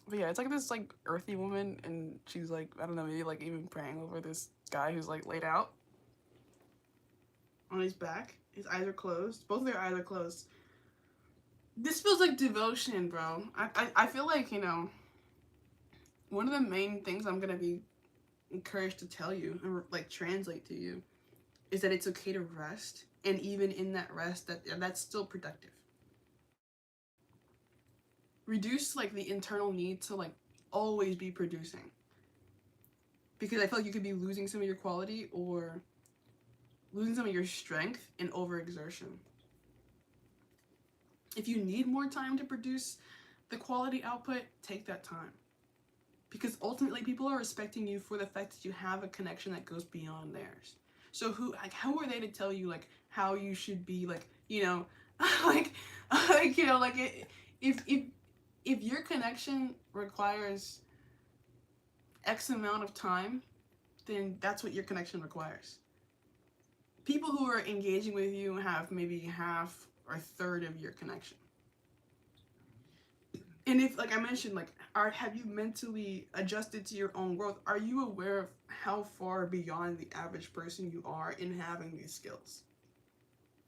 But yeah, it's like this, like, earthy woman, and she's, like, I don't know, maybe, like, even praying over this guy who's, like, laid out on his back. His eyes are closed. Both of their eyes are closed. This feels like devotion, bro. I feel like, you know, one of the main things I'm gonna be encouraged to tell you, and, like, translate to you, is that it's okay to rest, and even in that rest, that's still productive. Reduce, like, the internal need to, like, always be producing, because I feel like you could be losing some of your quality or losing some of your strength in overexertion. If you need more time to produce the quality output, take that time, because ultimately people are respecting you for the fact that you have a connection that goes beyond theirs. So how are they to tell you, like, how you should be, like, you know, like you know, like, if your connection requires X amount of time, then that's what your connection requires. People who are engaging with you have maybe half or a third of your connection. And if, like I mentioned, like, have you mentally adjusted to your own growth? Are you aware of how far beyond the average person you are in having these skills?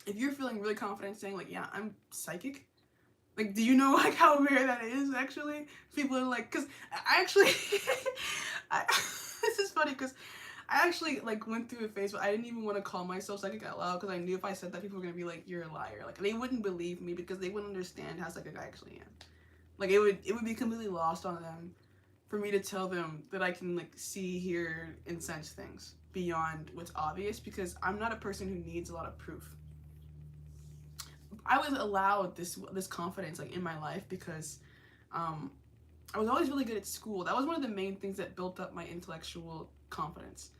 If you're feeling really confident saying, like, yeah, I'm psychic, like, do you know, like, how rare that is, actually? People are like, because I actually, this is funny, because I actually, like, went through a phase where I didn't even want to call myself psychic out loud, because I knew if I said that, people were going to be like, you're a liar. Like, they wouldn't believe me, because they wouldn't understand how psychic I actually am. Like, it would be completely lost on them for me to tell them that I can, like, see, hear, and sense things beyond what's obvious, because I'm not a person who needs a lot of proof. I was allowed this confidence, like, in my life because I was always really good at school. That was one of the main things that built up my intellectual confidence,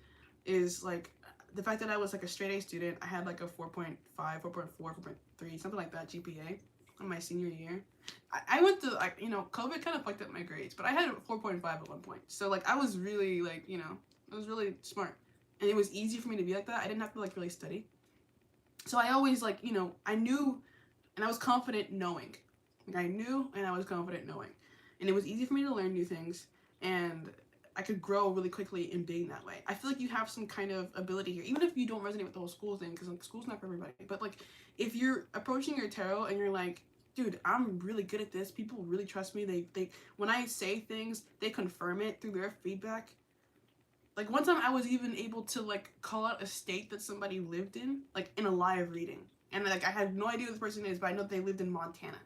is, like, the fact that I was, like, a straight A student. I had, like, a 4.5, 4.4, 4.3, something like that GPA in my senior year. I went to, like, you know, COVID kind of fucked up my grades, but I had a 4.5 at one point. So, like, I was really, like, you know, I was really smart. And it was easy for me to be like that. I didn't have to, like, really study. So I always, like, you know, I knew, and I was confident knowing. Like, I knew and I was confident knowing. And it was easy for me to learn new things, and I could grow really quickly in being that way. I feel like you have some kind of ability here, even if you don't resonate with the whole school thing, because, like, school's not for everybody. But, like, if you're approaching your tarot and you're like, dude, I'm really good at this, people really trust me, they when I say things, they confirm it through their feedback. Like, one time I was even able to, like, call out a state that somebody lived in, like, in a live reading. And, like, I had no idea who the person is, but I know they lived in Montana.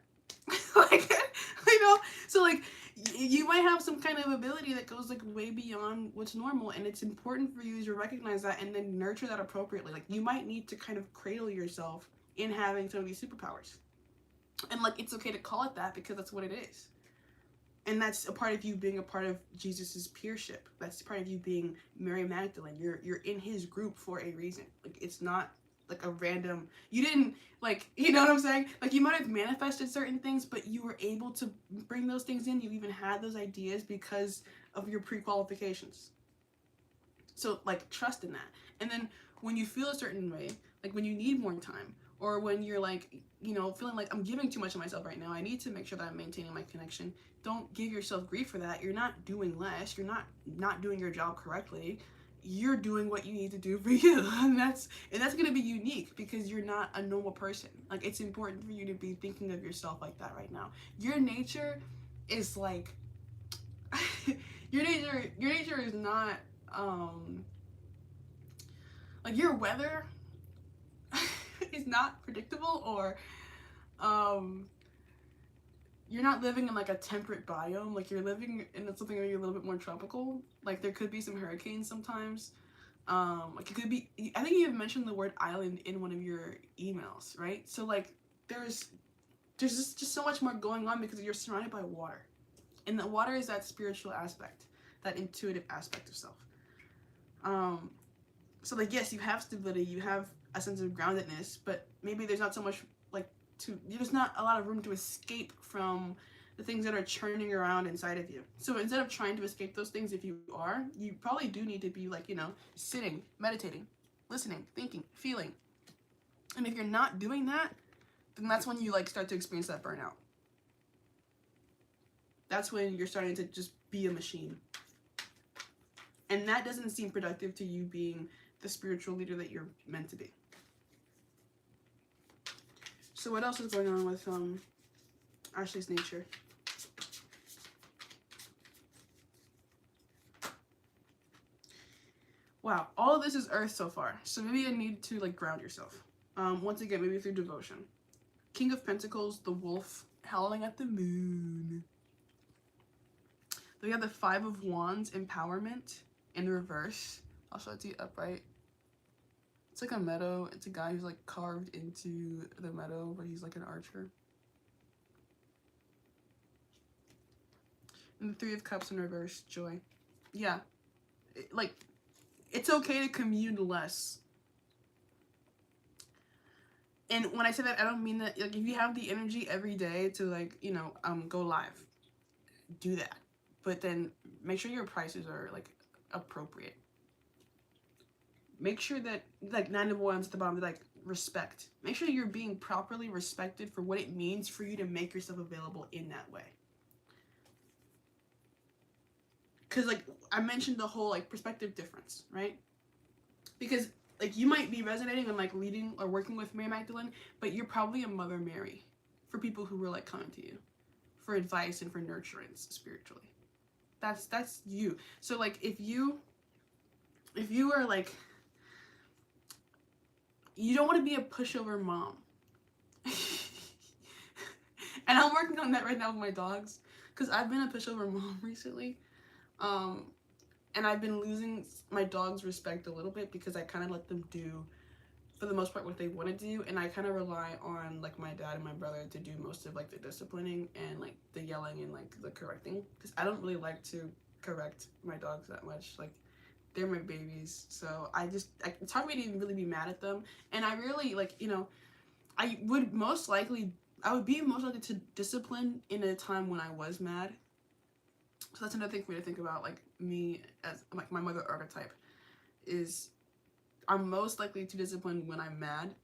Like, you know? So, like, you might have some kind of ability that goes, like, way beyond what's normal, and it's important for you to recognize that and then nurture that appropriately. Like, you might need to kind of cradle yourself in having some of these superpowers. And, like, it's okay to call it that, because that's what it is. And that's a part of you being a part of Jesus's peership. That's part of you being Mary Magdalene. You're in his group for a reason. Like, it's not like a random, you didn't, like, you know what I'm saying? Like, you might have manifested certain things, but you were able to bring those things in. You even had those ideas because of your pre-qualifications. So, like, trust in that. And then when you feel a certain way, like when you need more time, or when you're, like, you know, feeling like I'm giving too much of myself right now, I need to make sure that I'm maintaining my connection. Don't give yourself grief for that. You're not doing less. You're not doing your job correctly. You're doing what you need to do for you. And that's going to be unique, because you're not a normal person. Like, it's important for you to be thinking of yourself like that right now. Your nature is, like, your nature is not, like, your weather is not predictable, or you're not living in like a temperate biome. Like you're living in something maybe a little bit more tropical. Like there could be some hurricanes sometimes. Like it could be, I think you have mentioned the word island in one of your emails, right? So like there's just so much more going on because you're surrounded by water. And the water is that spiritual aspect, that intuitive aspect of self. So like yes, you have stability, you have a sense of groundedness, but maybe there's not so much like there's not a lot of room to escape from the things that are churning around inside of you. So instead of trying to escape those things, if you are, you probably do need to be like, sitting, meditating, listening, thinking, feeling. And if you're not doing that, then that's when you like start to experience that burnout. That's when you're starting to just be a machine. And that doesn't seem productive to you being the spiritual leader that you're meant to be. So what else is going on with Ashley's nature? Wow, all of this is earth so far. So maybe you need to like ground yourself. Once again, maybe through devotion. King of Pentacles, the wolf, howling at the moon. Then we have the Five of Wands, empowerment, in reverse. I'll show it to you upright. It's like a meadow. It's a guy who's like carved into the meadow, but he's like an archer. And the Three of Cups in reverse, joy. Yeah, it's okay to commune less. And when I say that, I don't mean that, like, if you have the energy every day to, like, go live, do that. But then make sure your prices are, like, appropriate. Make sure that, like, 9 of Wands at the bottom, like, respect. Make sure you're being properly respected for what it means for you to make yourself available in that way. Because, like, I mentioned the whole, like, perspective difference, right? Because, like, you might be resonating and, like, leading or working with Mary Magdalene, but you're probably a Mother Mary for people who were, like, coming to you for advice and for nurturance spiritually. That's you. So, like, if you are, like, you don't want to be a pushover mom. And I'm working on that right now with my dogs, because I've been a pushover mom recently. And I've been losing my dog's respect a little bit because I kind of let them do, for the most part, what they want to do, and I kind of rely on, like, my dad and my brother to do most of, like, the disciplining and, like, the yelling and, like, the correcting, because I don't really like to correct my dogs that much. Like, they're my babies, so it's hard for me to even really be mad at them. And I really, like, I would be most likely to discipline in a time when I was mad. So that's another thing for me to think about, like, me as, like, my mother archetype is I'm most likely to discipline when I'm mad.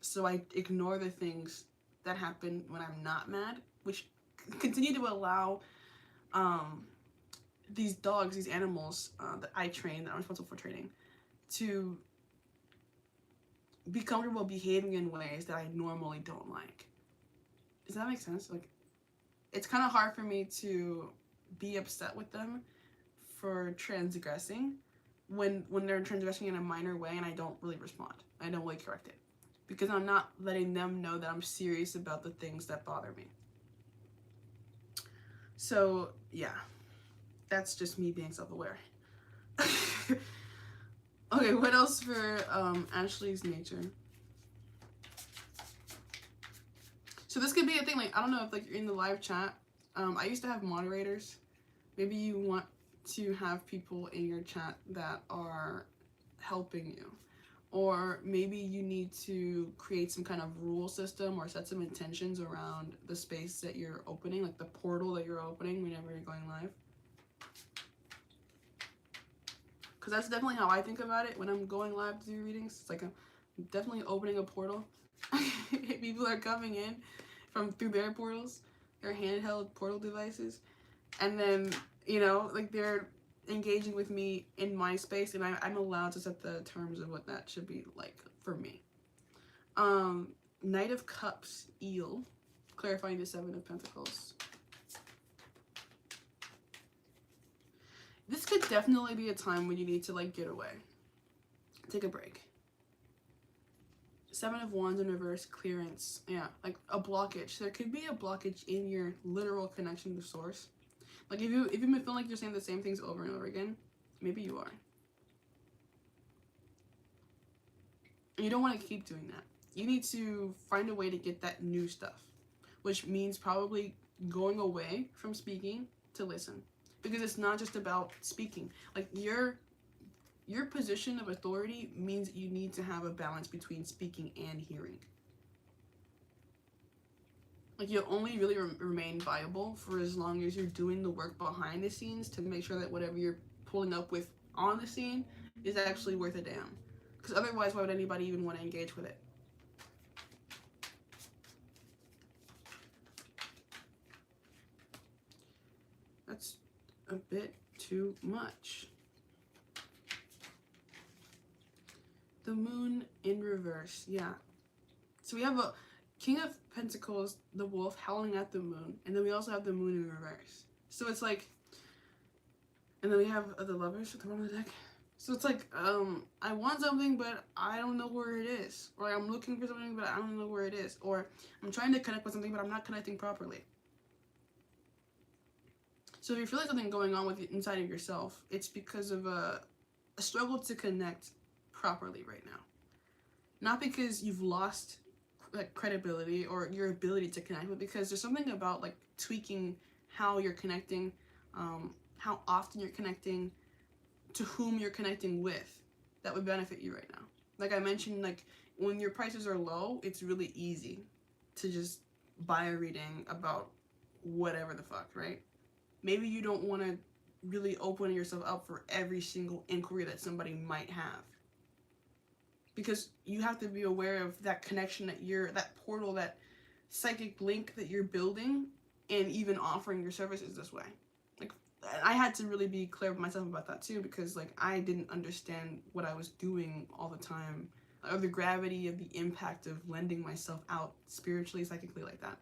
So I ignore the things that happen when I'm not mad, which continue to allow these dogs, these animals that I train, that I'm responsible for training, to be comfortable behaving in ways that I normally don't like. Does that make sense? Like, it's kind of hard for me to be upset with them for transgressing when they're transgressing in a minor way and I don't really respond. I don't really correct it, because I'm not letting them know that I'm serious about the things that bother me. So yeah, that's just me being self-aware. Okay, what else for Ashley's nature? So this could be a thing, like, I don't know if, like, you're in the live chat. I used to have moderators. Maybe you want to have people in your chat that are helping you. Or maybe you need to create some kind of rule system or set some intentions around the space that you're opening, like the portal that you're opening whenever you're going live. Because that's definitely how I think about it when I'm going live to do readings. It's like I'm definitely opening a portal. People are coming in through their portals, their handheld portal devices. And then, like, they're engaging with me in my space, and I'm allowed to set the terms of what that should be like for me. Knight of Cups, eel, clarifying the Seven of Pentacles. This could definitely be a time when you need to, like, get away, take a break. Seven of Wands in reverse, clearance. Yeah, like a blockage. There could be a blockage in your literal connection to source. Like if you've been feeling like you're saying the same things over and over again, maybe you are. And you don't want to keep doing that. You need to find a way to get that new stuff, which means probably going away from speaking to listen, because it's not just about speaking. Like your position of authority means you need to have a balance between speaking and hearing. Like you'll only really remain viable for as long as you're doing the work behind the scenes to make sure that whatever you're pulling up with on the scene is actually worth a damn. Because otherwise, why would anybody even want to engage with it? That's a bit too much. The Moon in reverse, yeah. So we have a King of Pentacles, the Wolf, howling at the Moon, and then we also have the Moon in reverse. So it's like, and then we have the Lovers at the bottom of the deck. So it's like, I want something, but I don't know where it is. Or I'm looking for something, but I don't know where it is. Or I'm trying to connect with something, but I'm not connecting properly. So if you feel like something going on with inside of yourself, it's because of a struggle to connect properly right now. Not because you've lost like credibility or your ability to connect, but because there's something about like tweaking how you're connecting, how often you're connecting, to whom you're connecting with, that would benefit you right now. Like I mentioned, like when your prices are low, it's really easy to just buy a reading about whatever the fuck, right? Maybe you don't want to really open yourself up for every single inquiry that somebody might have, because you have to be aware of that connection that portal, that psychic link that you're building, and even offering your services this way. Like I had to really be clear with myself about that too, because like I didn't understand what I was doing all the time, or the gravity of the impact of lending myself out spiritually, psychically, like that.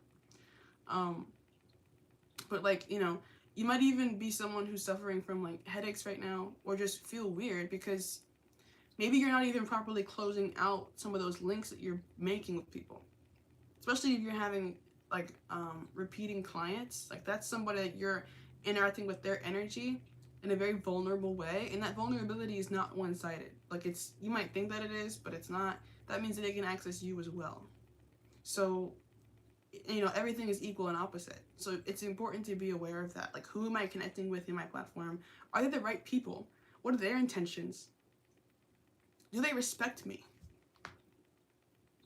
But like, you know, you might even be someone who's suffering from like headaches right now, or just feel weird because maybe you're not even properly closing out some of those links that you're making with people. Especially if you're having like repeating clients. Like that's somebody that you're interacting with their energy in a very vulnerable way, and that vulnerability is not one-sided. Like it's, you might think that it is, but it's not. That means that they can access you as well. So, you know, everything is equal and opposite. So it's important to be aware of that. Like, who am I connecting with in my platform? Are they the right people? What are their intentions? Do they respect me?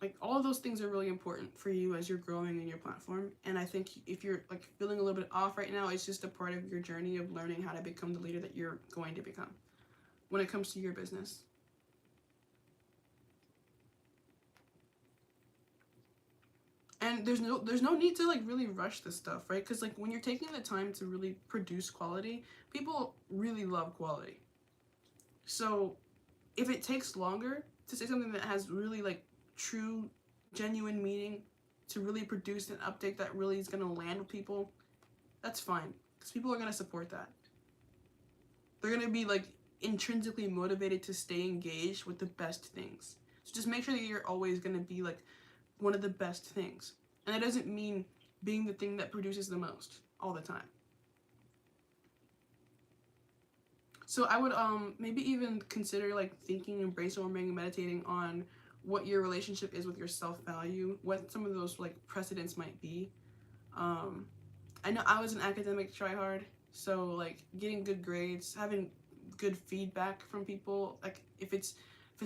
Like, all of those things are really important for you as you're growing in your platform. And I think if you're like feeling a little bit off right now, it's just a part of your journey of learning how to become the leader that you're going to become when it comes to your business. And there's no need to like really rush this stuff, right? Because like when you're taking the time to really produce quality, people really love quality. So if it takes longer to say something that has really like true, genuine meaning, to really produce an update that really is going to land with people, that's fine, because people are going to support that. They're going to be like intrinsically motivated to stay engaged with the best things. So just make sure that you're always going to be like one of the best things. And that doesn't mean being the thing that produces the most all the time. So I would maybe even consider like thinking and brainstorming and meditating on what your relationship is with your self-value, what some of those like precedents might be. I know I was an academic tryhard, so like getting good grades, having good feedback from people, like if it's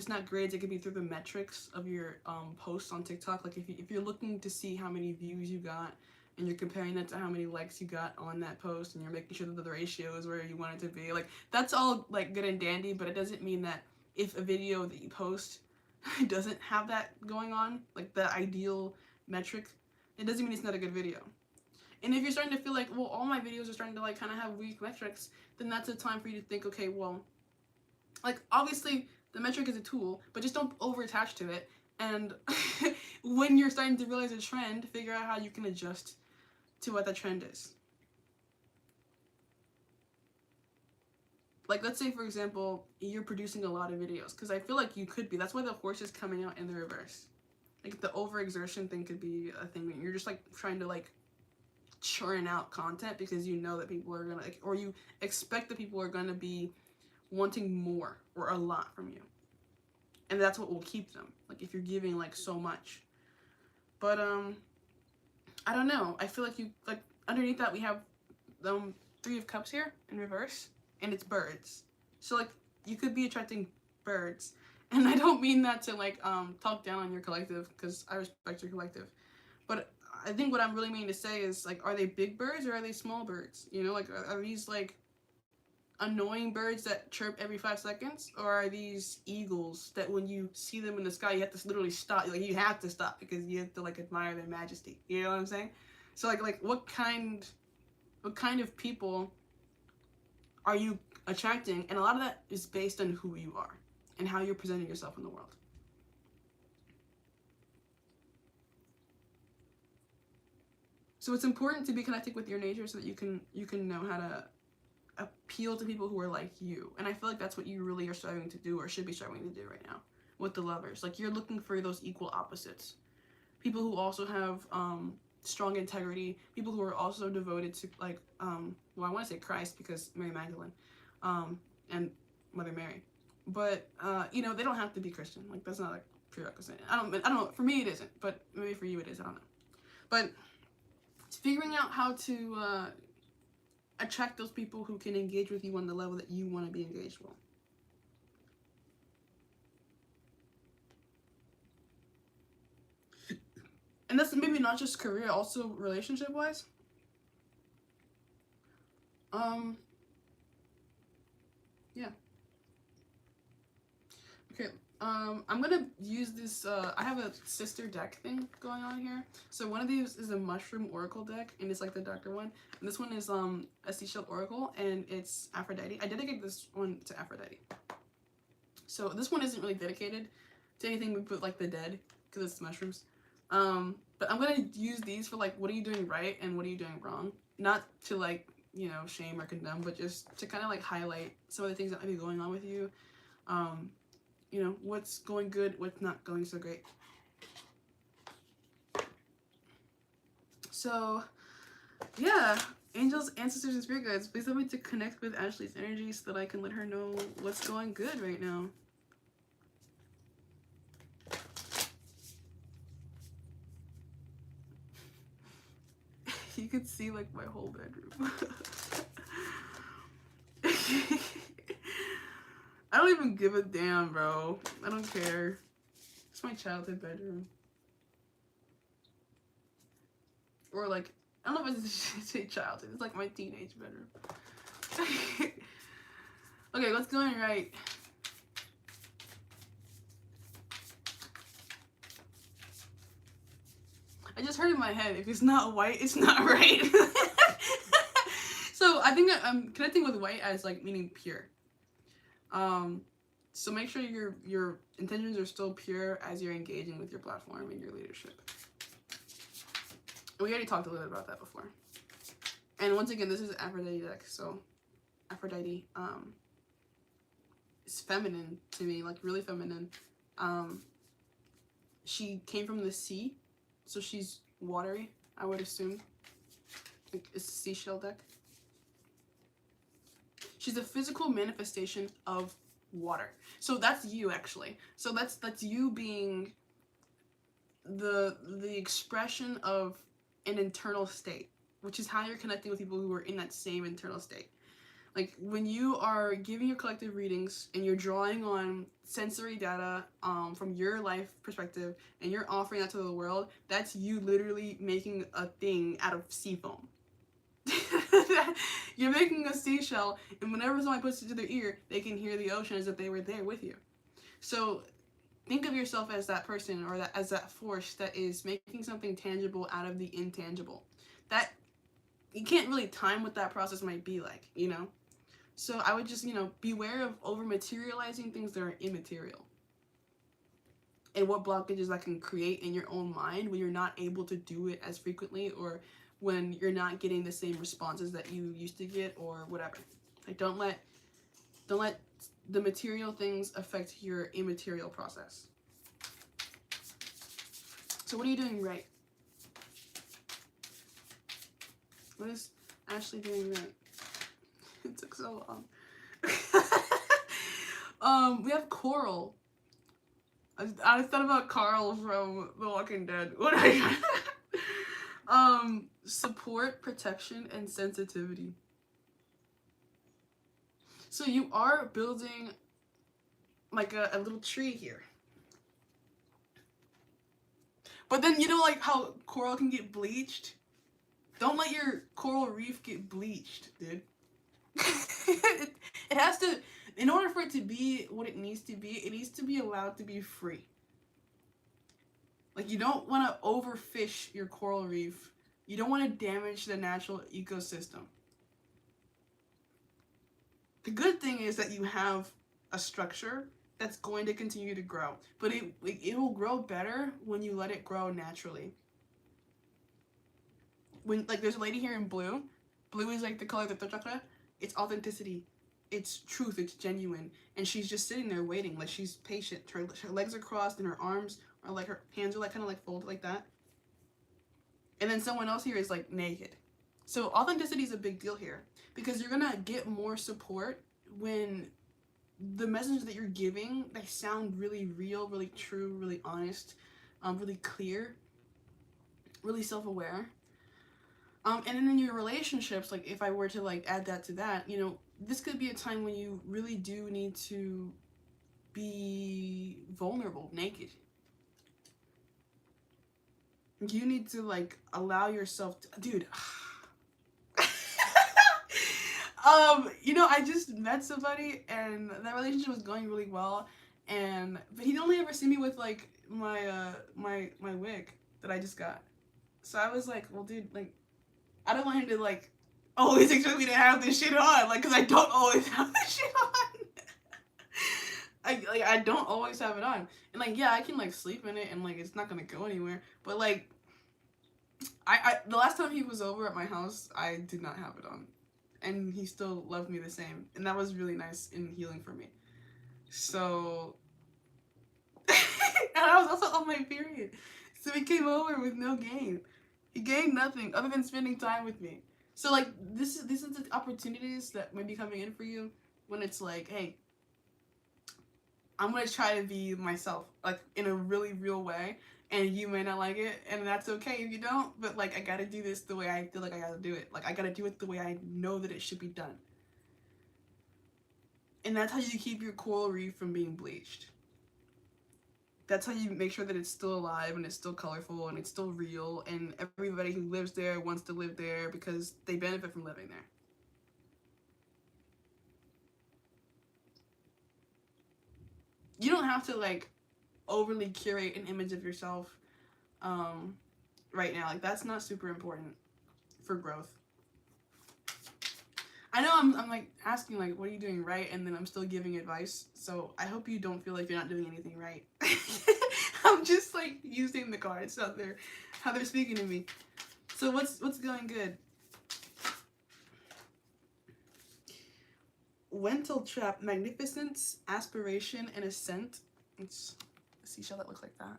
not grades, it could be through the metrics of your posts on TikTok. Like if you're looking to see how many views you got, and you're comparing that to how many likes you got on that post, and you're making sure that the ratio is where you want it to be, like that's all like good and dandy, but it doesn't mean that if a video that you post doesn't have that going on, like the ideal metric, it doesn't mean it's not a good video. And if you're starting to feel like, well, all my videos are starting to like kind of have weak metrics, then that's a time for you to think, okay, well, like obviously the metric is a tool, but just don't over attach to it. And when you're starting to realize a trend, figure out how you can adjust to what that trend is. Like, let's say, for example, you're producing a lot of videos, because I feel like you could be. That's why the horse is coming out in the reverse. Like the overexertion thing could be a thing that you're just like trying to like churn out content because you know that people are gonna, like, or you expect that people are gonna be wanting more or a lot from you, and that's what will keep them, like if you're giving like so much. But I don't know, I feel like you, like underneath that we have Three of Cups here in reverse, and it's birds. So like you could be attracting birds, and I don't mean that to like talk down on your collective, because I respect your collective, but I think what I'm really meaning to say is like, are they big birds or are they small birds? You know, like are these like annoying birds that chirp every 5 seconds, or are these eagles that when you see them in the sky you have to literally stop, like you have to stop because you have to like admire their majesty, you know what I'm saying? So like what kind of people are you attracting? And a lot of that is based on who you are and how you're presenting yourself in the world. So it's important to be connected with your nature so that you can know how to appeal to people who are like you. And I feel like that's what you really are striving to do, or should be striving to do right now with the Lovers. Like you're looking for those equal opposites. People who also have strong integrity, people who are also devoted to like well, I want to say Christ because Mary Magdalene and Mother Mary. But you know, they don't have to be Christian. Like that's not a prerequisite. I don't know, for me it isn't, but maybe for you it is, I don't know. But it's figuring out how to attract those people who can engage with you on the level that you want to be engaged with. And that's maybe not just career, also relationship wise. Yeah. Okay. I'm gonna use this, I have a sister deck thing going on here. So one of these is a mushroom oracle deck, and it's like the darker one. And this one is a seashell oracle, and it's Aphrodite. I dedicated this one to Aphrodite. So this one isn't really dedicated to anything but like the dead, because it's mushrooms. But I'm gonna use these for like, what are you doing right and what are you doing wrong? Not to like, you know, shame or condemn, but just to kind of like highlight some of the things that might be going on with you. You know, what's going good, what's not going so great. So, yeah, angels, ancestors, and spirit guides, please help me to connect with Ashley's energy so that I can let her know what's going good right now. You could see like my whole bedroom. I don't even give a damn, bro. I don't care. It's my childhood bedroom. Or like, I don't know if I should say childhood. It's like my teenage bedroom. Okay, what's going right? I just heard in my head, if it's not white, it's not right. So I think I'm connecting with white as like meaning pure. So make sure your intentions are still pure as you're engaging with your platform and your leadership. We already talked a little bit about that before. And once again, this is Aphrodite deck, so Aphrodite is feminine to me, like really feminine. She came from the sea, so she's watery, I would assume. Like it's a seashell deck. She's a physical manifestation of water. So that's you, actually. So that's you being the expression of an internal state, which is how you're connecting with people who are in that same internal state. Like when you are giving your collective readings and you're drawing on sensory data from your life perspective and you're offering that to the world, that's you literally making a thing out of sea foam. You're making a seashell, and whenever somebody puts it to their ear, they can hear the ocean as if they were there with you. So think of yourself as that person, or as that force that is making something tangible out of the intangible. That you can't really time what that process might be like, you know? So I would just, you know, beware of over materializing things that are immaterial. And what blockages that can create in your own mind when you're not able to do it as frequently, or when you're not getting the same responses that you used to get, or whatever. Like don't let the material things affect your immaterial process. So what are you doing right? What is Ashley doing right? It took so long. We have Coral. I thought about Carl from The Walking Dead. What are you? Support, protection, and sensitivity. So you are building like a little tree here. But then you know like how coral can get bleached? Don't let your coral reef get bleached, dude. It has to, in order for it to be what it needs to be allowed to be free. Like you don't want to overfish your coral reef. You don't want to damage the natural ecosystem. The good thing is that you have a structure that's going to continue to grow, but it will grow better when you let it grow naturally. When like there's a lady here in blue. Blue is like the color of the chakra. It's authenticity. It's truth. It's genuine. And she's just sitting there waiting. Like she's patient. Her legs are crossed and her arms are like, her hands are like kind of like folded like that. And then someone else here is like naked. So authenticity is a big deal here because you're going to get more support when the message that you're giving, they sound really real, really true, really honest, really clear, really self-aware. And then in your relationships, like if I were to like add that to that, you know, this could be a time when you really do need to be vulnerable, naked. You need to like allow yourself to, dude. You know, I just met somebody and that relationship was going really well, but he'd only ever seen me with like my wig that I just got. So I was like, well, dude, like, I don't want him to like always expect me to have this shit on, like, cause I don't always have this shit on. I don't always have it on, and like yeah, I can like sleep in it and like it's not gonna go anywhere. But like, I the last time he was over at my house, I did not have it on, and he still loved me the same, and that was really nice and healing for me. So, and I was also on my period, so he came over with no gain. He gained nothing other than spending time with me. So like these are the opportunities that may be coming in for you when it's like, hey, I'm gonna try to be myself, like in a really real way, and you may not like it, and that's okay if you don't, but like I gotta do this the way I feel like I gotta do it. Like I gotta do it the way I know that it should be done. And that's how you keep your coral reef from being bleached. That's how you make sure that it's still alive and it's still colorful and it's still real, and everybody who lives there wants to live there because they benefit from living there. You don't have to like overly curate an image of yourself right now. Like that's not super important for growth. I know I'm like asking like what are you doing right, and then I'm still giving advice, so I hope you don't feel like you're not doing anything right. I'm just like using the cards out there, how they're speaking to me. So what's going good? Lentil trap, magnificence, aspiration, and ascent. It's a seashell that looks like that.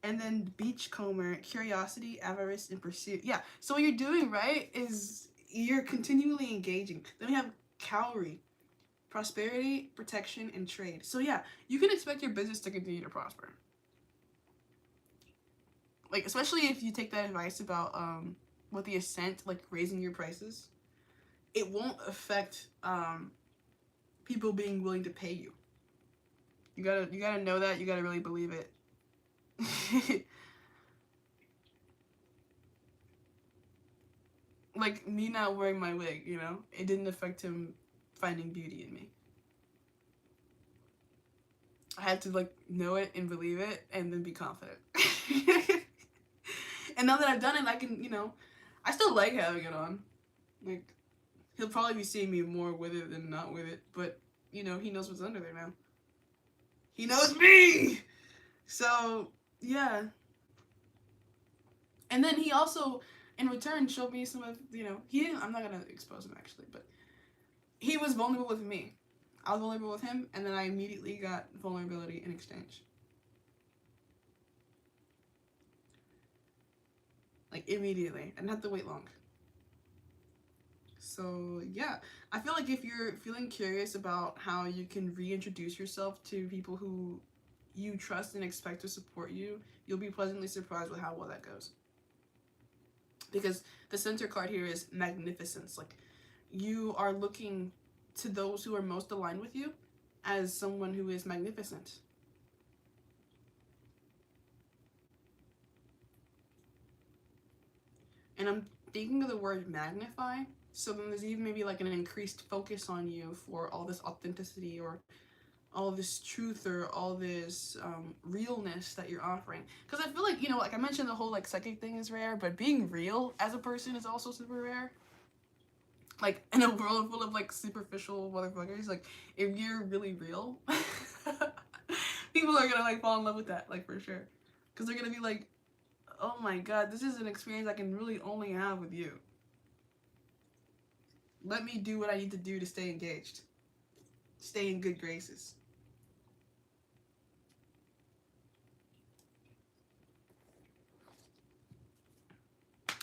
And then beachcomber, curiosity, avarice, and pursuit. Yeah, so what you're doing right is you're continually engaging. Then we have cowrie, prosperity, protection, and trade. So yeah, you can expect your business to continue to prosper. Like, especially if you take that advice about with the ascent, like raising your prices, it won't affect people being willing to pay you. You gotta know that. You gotta really believe it. Like me not wearing my wig, you know, it didn't affect him finding beauty in me. I had to like know it and believe it and then be confident. And now that I've done it, I can, you know, I still like having it on. Like, he'll probably be seeing me more with it than not with it, but, you know, he knows what's under there now. He knows me! So, yeah. And then he also, in return, showed me some of, you know, I'm not gonna expose him actually, but he was vulnerable with me. I was vulnerable with him, and then I immediately got vulnerability in exchange. like immediately. I didn't have to wait long. So yeah, I feel like if you're feeling curious about how you can reintroduce yourself to people who you trust and expect to support you, you'll be pleasantly surprised with how well that goes. Because the center card here is magnificence. Like, you are looking to those who are most aligned with you as someone who is magnificent. And I'm thinking of the word magnify. So then there's even maybe like an increased focus on you for all this authenticity or all this truth or all this realness that you're offering. Because I feel like, you know, like I mentioned, the whole like psychic thing is rare, but being real as a person is also super rare. Like, in a world full of like superficial motherfuckers, like if you're really real, people are gonna like fall in love with that, like for sure. Because they're gonna be like, oh my god, this is an experience I can really only have with you. Let me do what I need to do to stay engaged, stay in good graces.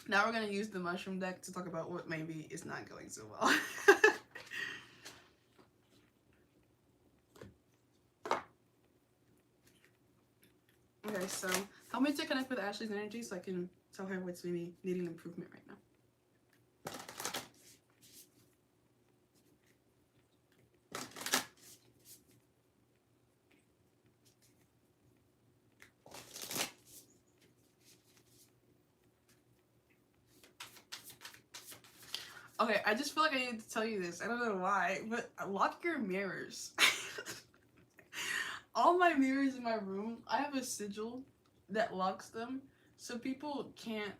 Now we're gonna use the mushroom deck to talk about what maybe is not going so well. Okay, so help me to connect with Ashley's energy so I can tell her what's maybe needing improvement right now. Okay, I just feel like I need to tell you this. I don't know why, but lock your mirrors. All my mirrors in my room, I have a sigil that locks them so people can't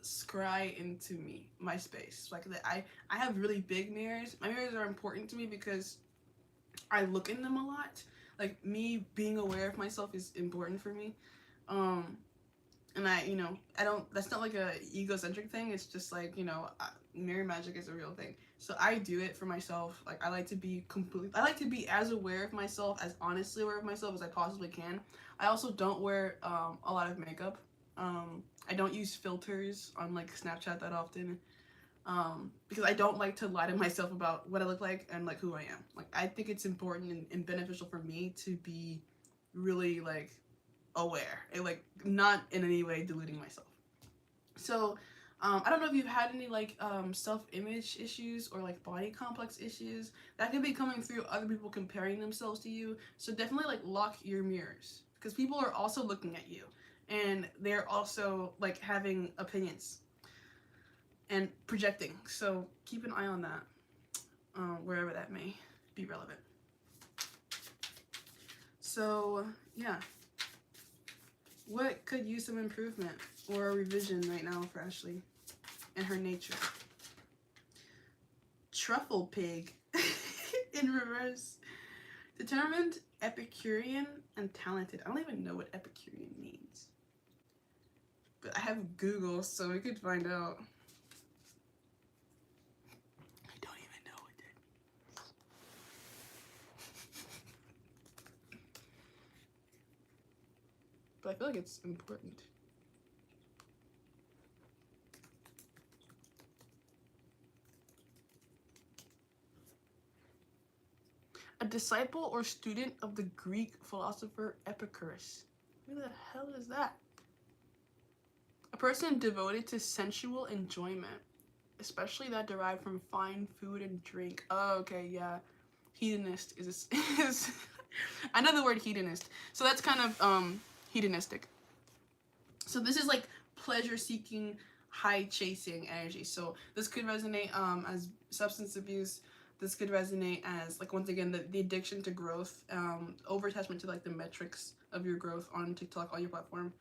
scry into me, my space. Like that, I have really big mirrors. My mirrors are important to me because I look in them a lot. Like, me being aware of myself is important for me. And I, you know, I don't, that's not like a egocentric thing. It's just like, you know, mirror magic is a real thing. So I do it for myself. Like, I like to be as aware of myself, as honestly aware of myself as I possibly can. I also don't wear a lot of makeup. I don't use filters on like Snapchat that often. Because I don't like to lie to myself about what I look like and like who I am. Like, I think it's important and beneficial for me to be really like aware and like not in any way deluding myself. So I don't know if you've had any like self-image issues or like body complex issues that could be coming through other people comparing themselves to you. So definitely like lock your mirrors, because people are also looking at you and they're also like having opinions and projecting. So keep an eye on that, wherever that may be relevant. So yeah, what could use some improvement or a revision right now for Ashley and her nature? Truffle pig in reverse. Determined, Epicurean, and talented. I don't even know what Epicurean means, but I have Google, so we could find out. I don't even know what that means. But I feel like it's important. A disciple or student of the Greek philosopher Epicurus. Who the hell is that? A person devoted to sensual enjoyment, especially that derived from fine food and drink. Oh, okay, yeah. Hedonist is I know the word hedonist. So that's kind of hedonistic. So this is like pleasure seeking, high chasing energy. So this could resonate as substance abuse. This could resonate as like, once again, the addiction to growth, over attachment to like the metrics of your growth on TikTok, on your platform,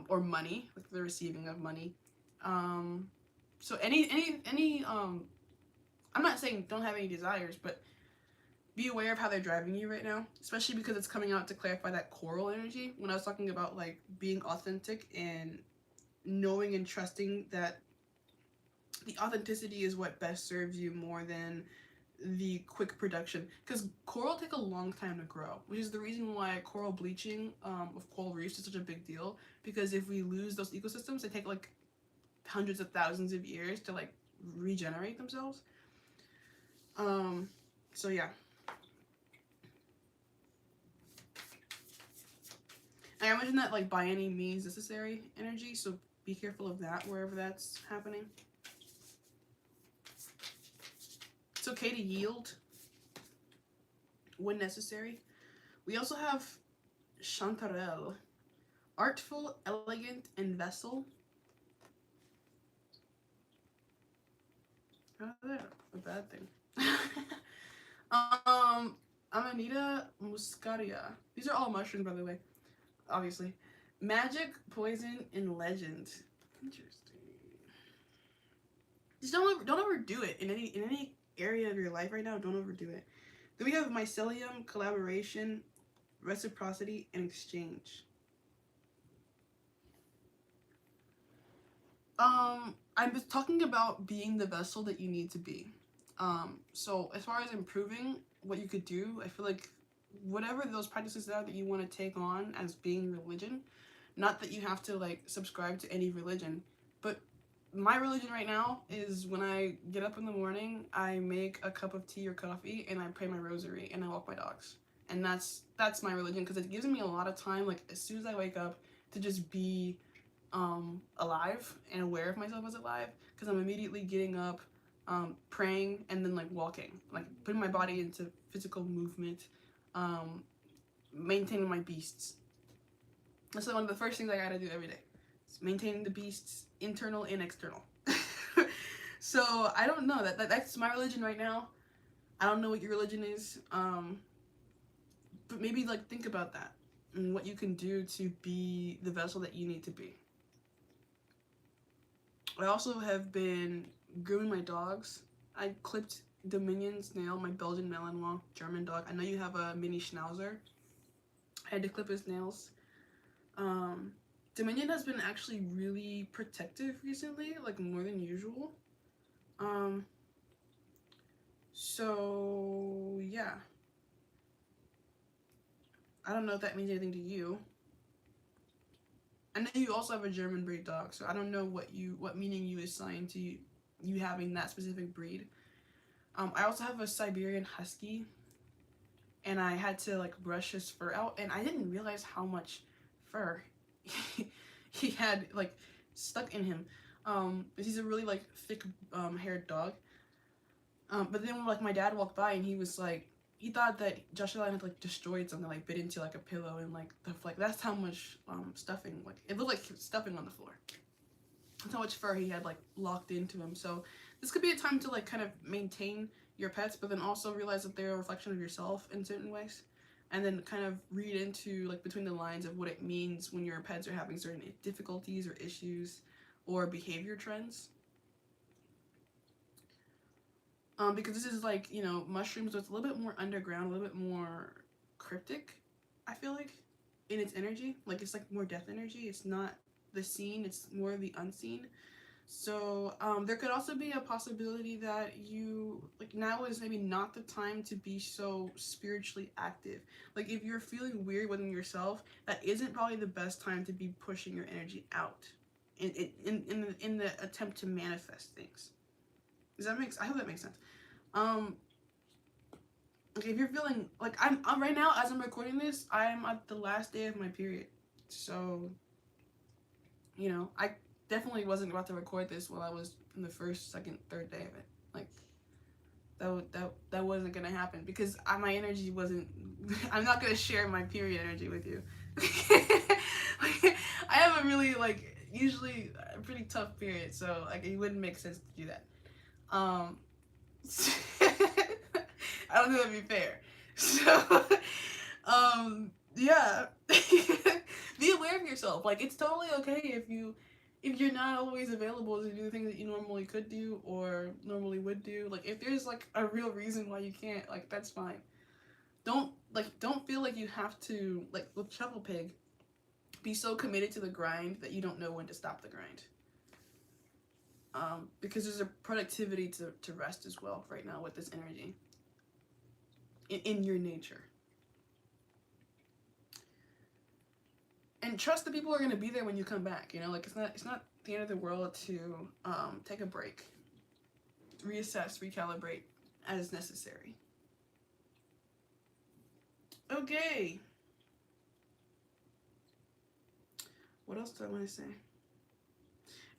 or money, like the receiving of money. So any I'm not saying don't have any desires, but be aware of how they're driving you right now, especially because it's coming out to clarify that coral energy. When I was talking about like being authentic and knowing and trusting that the authenticity is what best serves you more than the quick production, because coral take a long time to grow, which is the reason why coral bleaching of coral reefs is such a big deal, because if we lose those ecosystems, they take like hundreds of thousands of years to like regenerate themselves. So yeah. I imagine that like by any means necessary energy, so be careful of that wherever that's happening. It's okay to yield when necessary. We also have Chantarelle, artful, elegant, and vessel. How's that a bad thing? Amanita muscaria. These are all mushrooms, by the way. Obviously. Magic, poison, and legend. Interesting. Just don't overdo it in any area of your life right now. Don't overdo it. Then we have mycelium, collaboration, reciprocity, and exchange. I'm just talking about being the vessel that you need to be. So as far as improving what you could do, I feel like whatever those practices are that you want to take on as being religion, not that you have to like subscribe to any religion, but my religion right now is when I get up in the morning, I make a cup of tea or coffee and I pray my rosary and I walk my dogs. And that's my religion because it gives me a lot of time, like as soon as I wake up, to just be alive and aware of myself as alive, because I'm immediately getting up, praying, and then like walking, like putting my body into physical movement, maintaining my beasts. That's one of the first things I gotta do every day. It's maintaining the beasts, internal and external. So I don't know, that's my religion right now. I don't know what your religion is, but maybe like think about that and what you can do to be the vessel that you need to be. I also have been grooming my dogs. I clipped Dominion's nail, my Belgian Malinois German dog. I know you have a mini Schnauzer. I had to clip his nails. Dominion has been actually really protective recently, like more than usual. So yeah. I don't know if that means anything to you. I know you also have a German breed dog, so I don't know what meaning you assign to you having that specific breed. I also have a Siberian Husky, and I had to like brush his fur out, and I didn't realize how much fur he had like stuck in him. He's a really like thick haired dog. But then like my dad walked by and he was like, he thought that Joshua had like destroyed something, like bit into like a pillow, and like that's how much stuffing, like it looked like stuffing on the floor. That's how much fur he had like locked into him. So this could be a time to like kind of maintain your pets, but then also realize that they're a reflection of yourself in certain ways, and then kind of read into like between the lines of what it means when your pets are having certain difficulties or issues or behavior trends. Because this is like, you know, mushrooms, so it's a little bit more underground, a little bit more cryptic, I feel like, in its energy. Like it's like more death energy. It's not the seen, it's more the unseen. So there could also be a possibility that you, like, now is maybe not the time to be so spiritually active. Like if you're feeling weird within yourself, that isn't probably the best time to be pushing your energy out in the attempt to manifest things. I hope that makes sense. Like if you're feeling like I'm right now as I'm recording this, I'm at the last day of my period. So, you know, I definitely wasn't about to record this while I was in the first, second, third day of it. Like that wasn't gonna happen because my energy wasn't. I'm not gonna share my period energy with you. Like, I have a really like usually a pretty tough period, so like it wouldn't make sense to do that. I don't think that'd be fair. So, yeah. Be aware of yourself. Like, it's totally okay if you're not always available to do the things that you normally could do or normally would do. Like, if there's like a real reason why you can't, like, that's fine. Don't feel like you have to, like with Chuckle Pig, be so committed to the grind that you don't know when to stop the grind. Because there's a productivity to rest as well right now with this energy in your nature. And trust the people are going to be there when you come back, you know, like it's not the end of the world to take a break, reassess, recalibrate as necessary. Okay. What else do I want to say?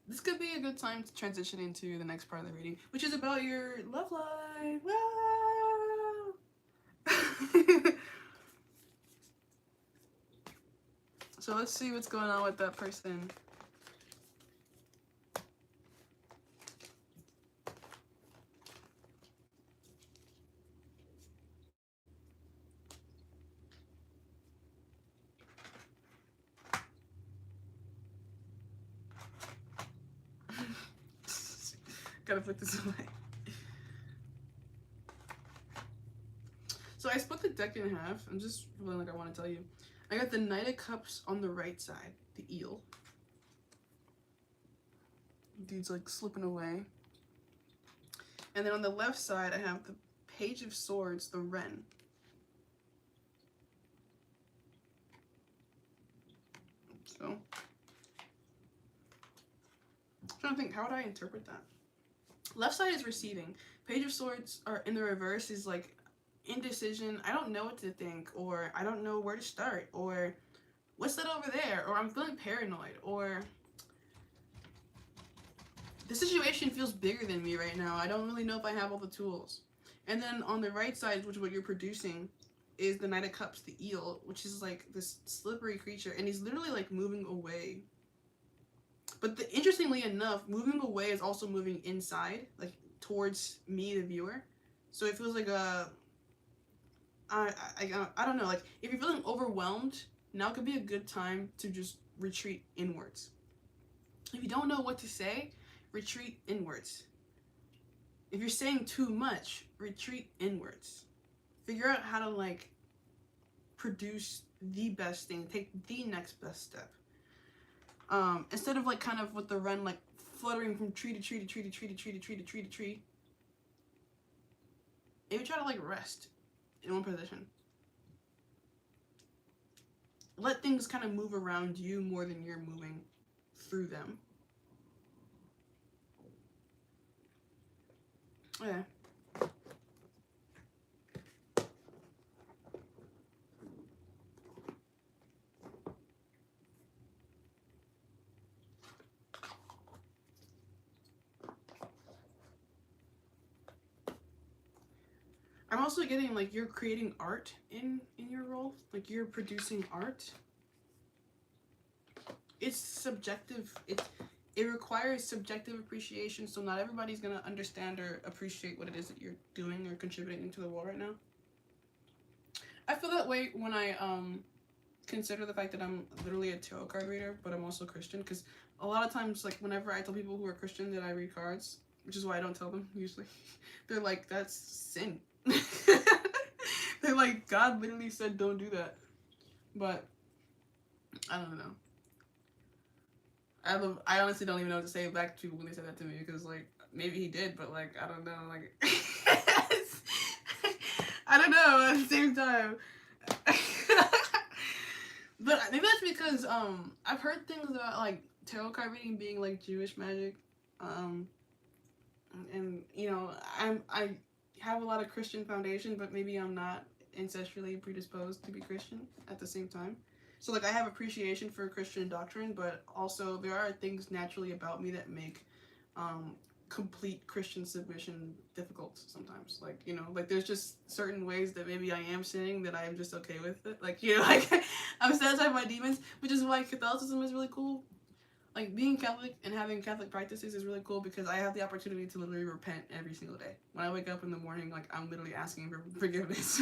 This could be a good time to transition into the next part of the reading, which is about your love life. Wow! So let's see what's going on with that person. Gotta put this away. So I split the deck in half. I'm just feeling like I want to tell you. I got the Knight of Cups on the right side, the eel. Dude's like slipping away. And then on the left side, I have the Page of Swords, the wren. So, I'm trying to think, how would I interpret that? Left side is receiving. Page of Swords are in the reverse is like indecision. I don't know what to think, or I don't know where to start, or what's that over there, or I'm feeling paranoid, or the situation feels bigger than me right now. I don't really know if I have all the tools. And then on the right side, which is what you're producing, is the Knight of Cups, the eel, which is like this slippery creature, and he's literally like moving away. But interestingly enough, moving away is also moving inside, like towards me, the viewer. So it feels like I don't know, like if you're feeling overwhelmed, now could be a good time to just retreat inwards. If you don't know what to say, retreat inwards. If you're saying too much, retreat inwards. Figure out how to like produce the best thing, take the next best step. Instead of like kind of with the wren like fluttering from tree to tree to tree to tree to tree to tree to tree to tree, maybe try to like rest in one position. Let things kind of move around you more than you're moving through them. Yeah. I'm also getting like you're creating art in your role, like you're producing art. It's subjective. It requires subjective appreciation, so not everybody's gonna understand or appreciate what it is that you're doing or contributing into the world right now. I feel that way when I consider the fact that I'm literally a tarot card reader, but I'm also Christian, because a lot of times, like whenever I tell people who are Christian that I read cards, which is why I don't tell them usually, they're like, that's sin. They're like, God literally said don't do that. But I don't know. I honestly don't even know what to say back to people when they said that to me, because like maybe he did, but like I don't know, like I don't know at the same time. But maybe that's because I've heard things about like tarot card reading being like Jewish magic, and you know I have a lot of Christian foundation, but maybe I'm not ancestrally predisposed to be Christian at the same time. So like I have appreciation for Christian doctrine, but also there are things naturally about me that make complete Christian submission difficult sometimes. Like, you know, like there's just certain ways that maybe I am sinning that I am just okay with it. Like, you know, like I'm satisfied by demons, which is why Catholicism is really cool. Like being Catholic and having Catholic practices is really cool because I have the opportunity to literally repent every single day. When I wake up in the morning, like I'm literally asking for forgiveness.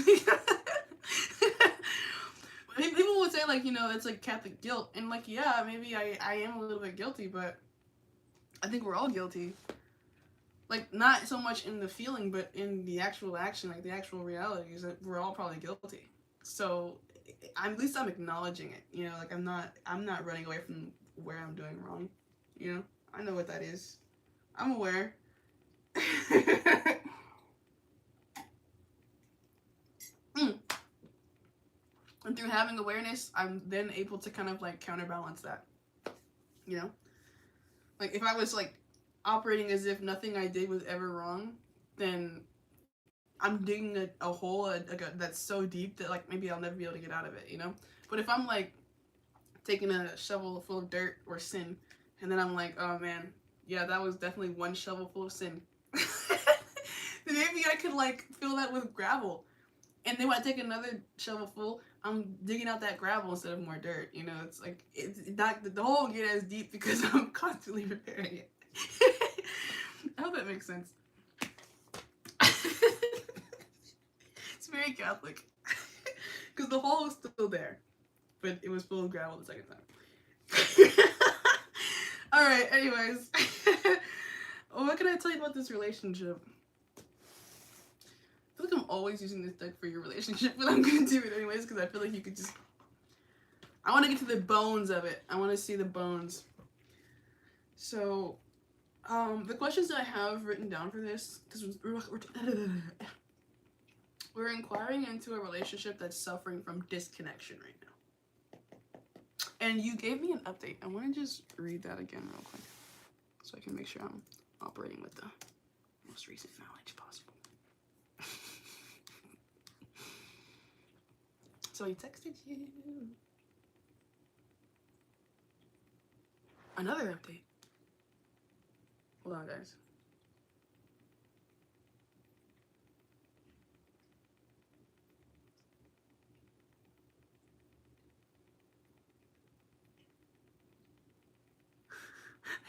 People would say like, you know, it's like Catholic guilt, and like, yeah, maybe I am a little bit guilty, but I think we're all guilty. Like not so much in the feeling, but in the actual action, like the actual reality is that we're all probably guilty. So at least I'm acknowledging it, you know, like I'm not running away from where I'm doing wrong, you know. I know what that is. I'm aware. And through having awareness, I'm then able to kind of like counterbalance that, you know. Like, if I was, like, operating as if nothing I did was ever wrong, then I'm digging a hole that's so deep that, like, maybe I'll never be able to get out of it, you know? But if I'm, like, taking a shovel full of dirt or sin, and then I'm like, oh, man, yeah, that was definitely one shovel full of sin. Then maybe I could, like, fill that with gravel. And then when I take another shovel full, I'm digging out that gravel instead of more dirt. You know, it's like, it's not, the hole won't get as deep because I'm constantly repairing it. I hope that makes sense. It's very Catholic. Because the hole was still there, but it was full of gravel the second time. Alright, anyways. What can I tell you about this relationship? I feel like I'm always using this deck for your relationship, but I'm gonna do it anyways because I feel like you could just... I want to get to the bones of it. I want to see the bones. So, the questions that I have written down for this, because we're inquiring into a relationship that's suffering from disconnection right now. And you gave me an update. I want to just read that again real quick so I can make sure I'm operating with the most recent knowledge possible. So he texted you. Another update. Hold on, guys.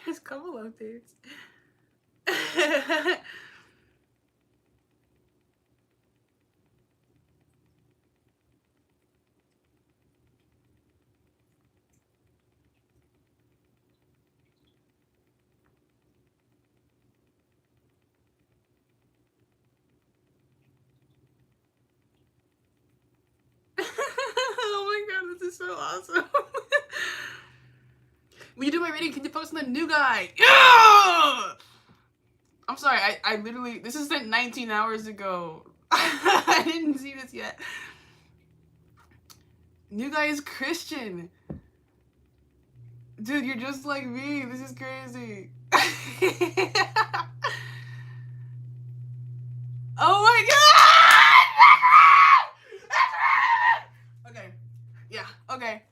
There's a couple updates. Oh my god, this is so awesome. When you do my reading, can you post on the new guy? Yeah! I'm sorry, I literally, this is sent 19 hours ago. I didn't see this yet. New guy is Christian. Dude, you're just like me. This is crazy. Oh my god! Okay. Yeah, okay.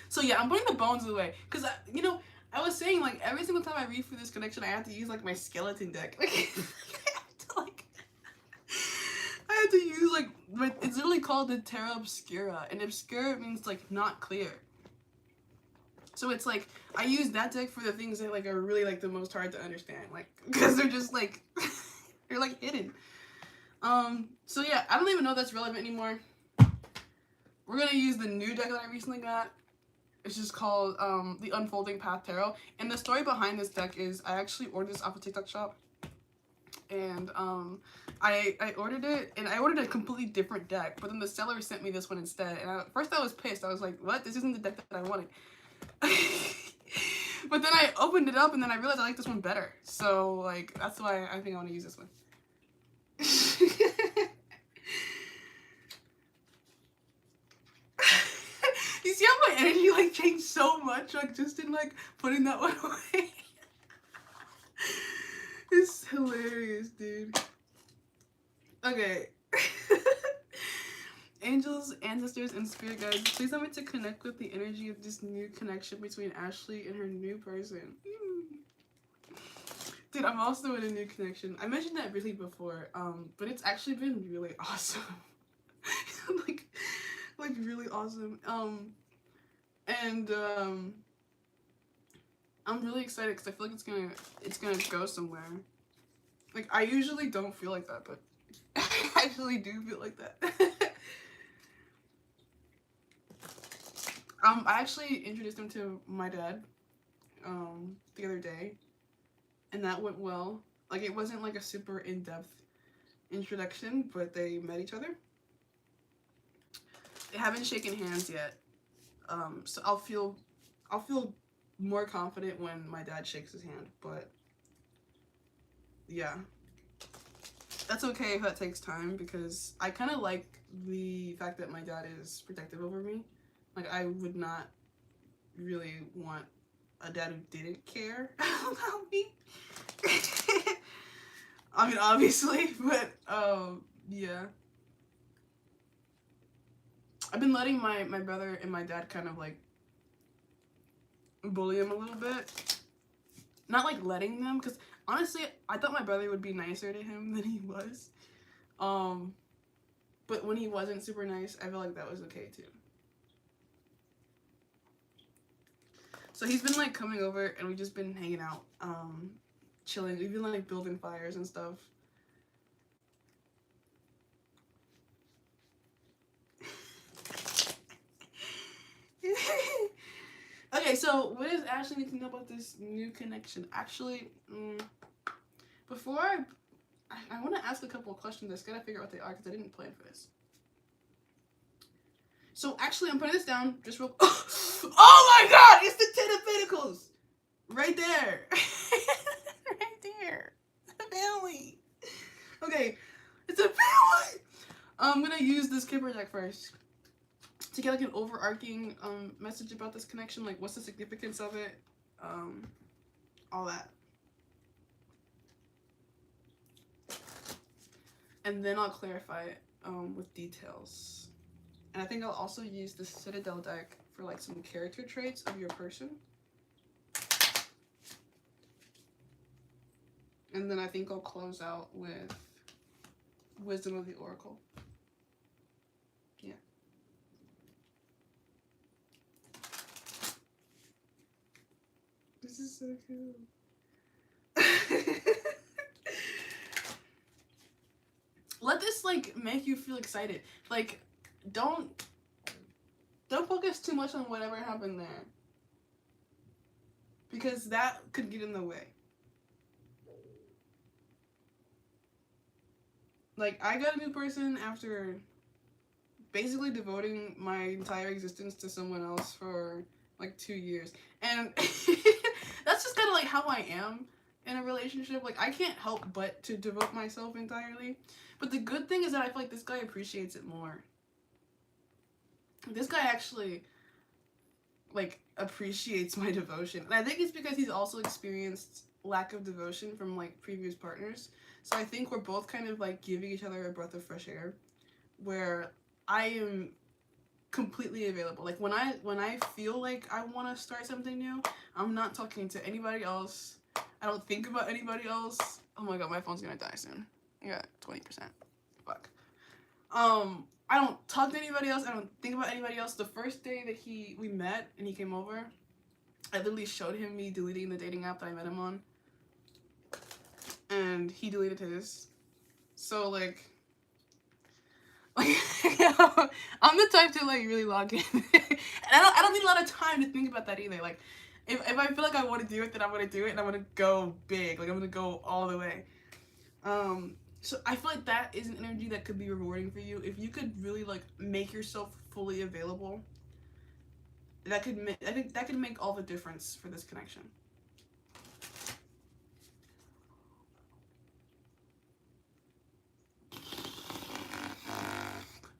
So yeah, I'm putting the bones away. Because, you know, I was saying, like, every single time I read through this connection, I have to use, like, my skeleton deck. Like, I have to use, like, it's literally called the Terra Obscura. And Obscura means, like, not clear. So it's like, I use that deck for the things that, like, are really, like, the most hard to understand. Like, because they're just, like, they're, like, hidden. So yeah, I don't even know if that's relevant anymore. We're gonna use the new deck that I recently got. It's just called, the Unfolding Path Tarot. And the story behind this deck is, I actually ordered this off a TikTok shop. And, I ordered it, and I ordered a completely different deck. But then the seller sent me this one instead. And at first I was pissed. I was like, what? This isn't the deck that I wanted. But then I opened it up and then I realized I like this one better. So, like, that's why I think I want to use this one. You see how my energy, like, changed so much, like, just in, like, putting that one away? It's hilarious, dude. Okay. Angels, ancestors, and spirit guides, please help me to connect with the energy of this new connection between Ashley and her new person. Dude, I'm also in a new connection. I mentioned that really before, but it's actually been really awesome. like really awesome. I'm really excited because I feel like it's gonna go somewhere. Like, I usually don't feel like that, but I actually do feel like that. I actually introduced him to my dad, the other day, and that went well. Like, it wasn't like a super in-depth introduction, but they met each other. They haven't shaken hands yet, so I'll feel more confident when my dad shakes his hand, but yeah. That's okay if that takes time, because I kind of like the fact that my dad is protective over me. Like, I would not really want a dad who didn't care about me. I mean, obviously, but yeah. I've been letting my brother and my dad kind of like bully him a little bit. Not like letting them, because honestly, I thought my brother would be nicer to him than he was. But when he wasn't super nice, I feel like that was okay too. So he's been like coming over and we've just been hanging out, chilling. We've been like building fires and stuff. Okay, so what does Ashley need to know about this new connection? Actually, before I want to ask a couple of questions. I just gotta figure out what they are because I didn't plan for this. So actually, I'm putting this down just real. Oh my God! It's the Ten of Pentacles, right there, right there. The family. Okay, it's a family. I'm gonna use this Kipper deck first to get like an overarching message about this connection. Like, what's the significance of it? All that. And then I'll clarify it with details. And I think I'll also use the Citadel deck for like some character traits of your person. And then I think I'll close out with Wisdom of the Oracle. Yeah. This is so cool. Let this like make you feel excited. Like, don't focus too much on whatever happened there, because that could get in the way. Like, I got a new person after basically devoting my entire existence to someone else for like 2 years, and that's just kind of like how I am in a relationship. Like, I can't help but to devote myself entirely. But the good thing is that I feel like this guy appreciates it more. This guy actually like appreciates my devotion, and I think it's because he's also experienced lack of devotion from like previous partners. So I think we're both kind of like giving each other a breath of fresh air, where I am completely available. Like, when I feel like I want to start something new, I'm not talking to anybody else. I don't think about anybody else. Oh my God, my phone's gonna die soon. I got 20%. Fuck. I don't talk to anybody else. I don't think about anybody else. The first day that we met and he came over, I literally showed him me deleting the dating app that I met him on, and he deleted his. So like I'm the type to like really log in, and I don't need a lot of time to think about that either. Like, if I feel like I want to do it, then I'm gonna do it, and I'm gonna go big. Like, I'm gonna go all the way. So I feel like that is an energy that could be rewarding for you if you could really like make yourself fully available. I think that could make all the difference for this connection.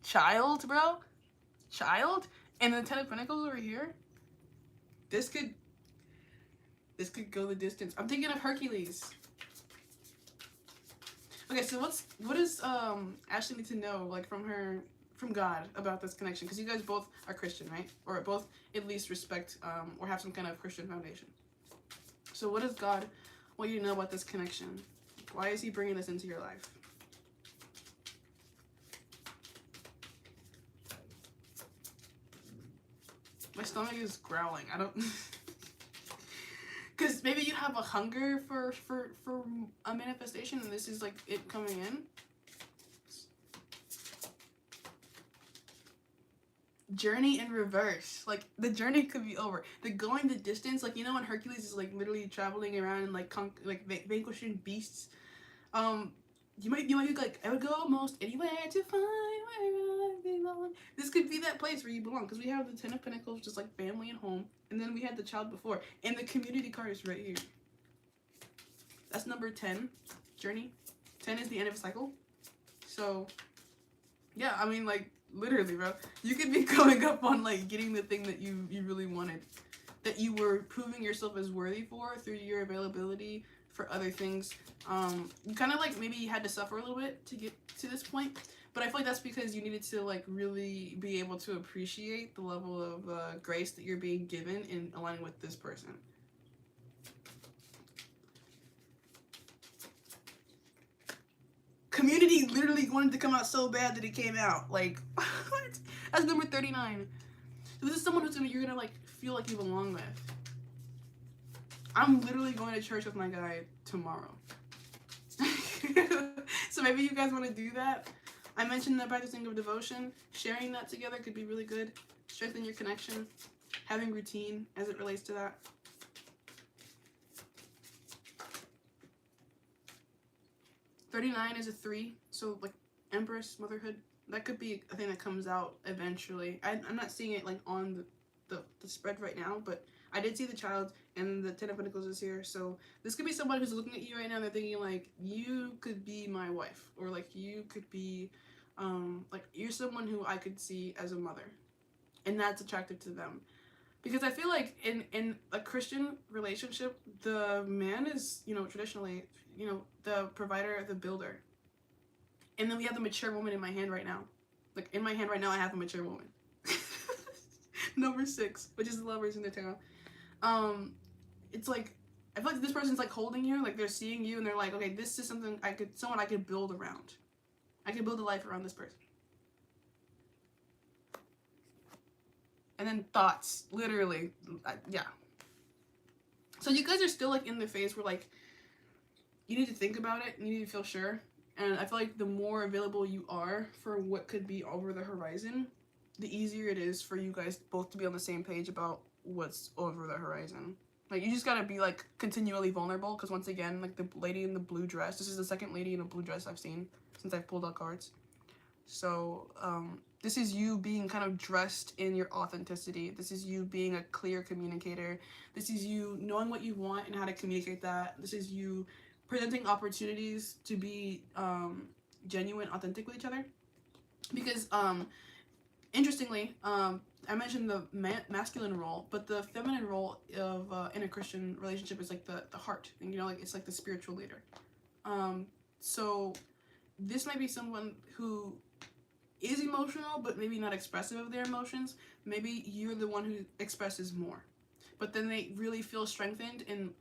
Child, bro. Child? And the Ten of Pentacles over here? This could go the distance. I'm thinking of Hercules. Okay, so what does Ashley need to know, like, from God about this connection? Because you guys both are Christian, right? Or both at least respect or have some kind of Christian foundation. So what does God want you to know about this connection? Why is he bringing this into your life? My stomach is growling. I don't... Because maybe you have a hunger for a manifestation, and this is like it coming in. Journey in reverse. Like, the journey could be over. The going the distance, like, you know when Hercules is like literally traveling around and like vanquishing beasts. You might be like, I would go almost anywhere to find where I belong. This could be that place where you belong, because we have the Ten of Pentacles, just like family and home, and then we had the Child before, and the community card is right here. That's number 10, journey. 10 is the end of a cycle. So yeah, I mean, like, literally, bro, you could be going up on like getting the thing that you really wanted. that you were proving yourself as worthy for through your availability for other things. Kind of like maybe you had to suffer a little bit to get to this point, but I feel like that's because you needed to like really be able to appreciate the level of grace that you're being given in aligning with this person. Community literally wanted to come out so bad that it came out. Like, what? That's number 39. So this is someone who's you're gonna like feel like you belong with. I'm literally going to church with my guy tomorrow. So maybe you guys want to do that. I mentioned the practicing of devotion. Sharing that together could be really good. Strengthen your connection. Having routine as it relates to that. $39 is a 3, so like Empress, motherhood, that could be a thing that comes out eventually. I'm not seeing it like on the spread right now, but I did see the Child, and the 10 of Pentacles is here, so this could be someone who's looking at you right now and they're thinking like, you could be my wife, or like you could be, like you're someone who I could see as a mother, and that's attractive to them. Because I feel like in a Christian relationship, the man is, you know, traditionally, you know, the provider, the builder. And then we have the mature woman in my hand right now. Like, in my hand right now, I have a mature woman. Number 6, which is the Lovers in the tarot. It's like, I feel like this person's like holding you, like they're seeing you, and they're like, okay, this is something someone I could build around. I could build a life around this person. And then thoughts, literally, yeah. So you guys are still like in the phase where like, you need to think about it, you need to feel sure. And I feel like the more available you are for what could be over the horizon, the easier it is for you guys both to be on the same page about what's over the horizon. Like, you just gotta be like continually vulnerable, because once again, like the lady in the blue dress, this is the second lady in a blue dress I've seen since I've pulled out cards. So this is you being kind of dressed in your authenticity. This is you being a clear communicator. This is you knowing what you want and how to communicate that. This is you presenting opportunities to be genuine, authentic with each other. Because interestingly, I mentioned the masculine role, but the feminine role of in a Christian relationship is like the heart, and you know, like it's like the spiritual leader. So this might be someone who is emotional, but maybe not expressive of their emotions. Maybe you're the one who expresses more, but then they really feel strengthened and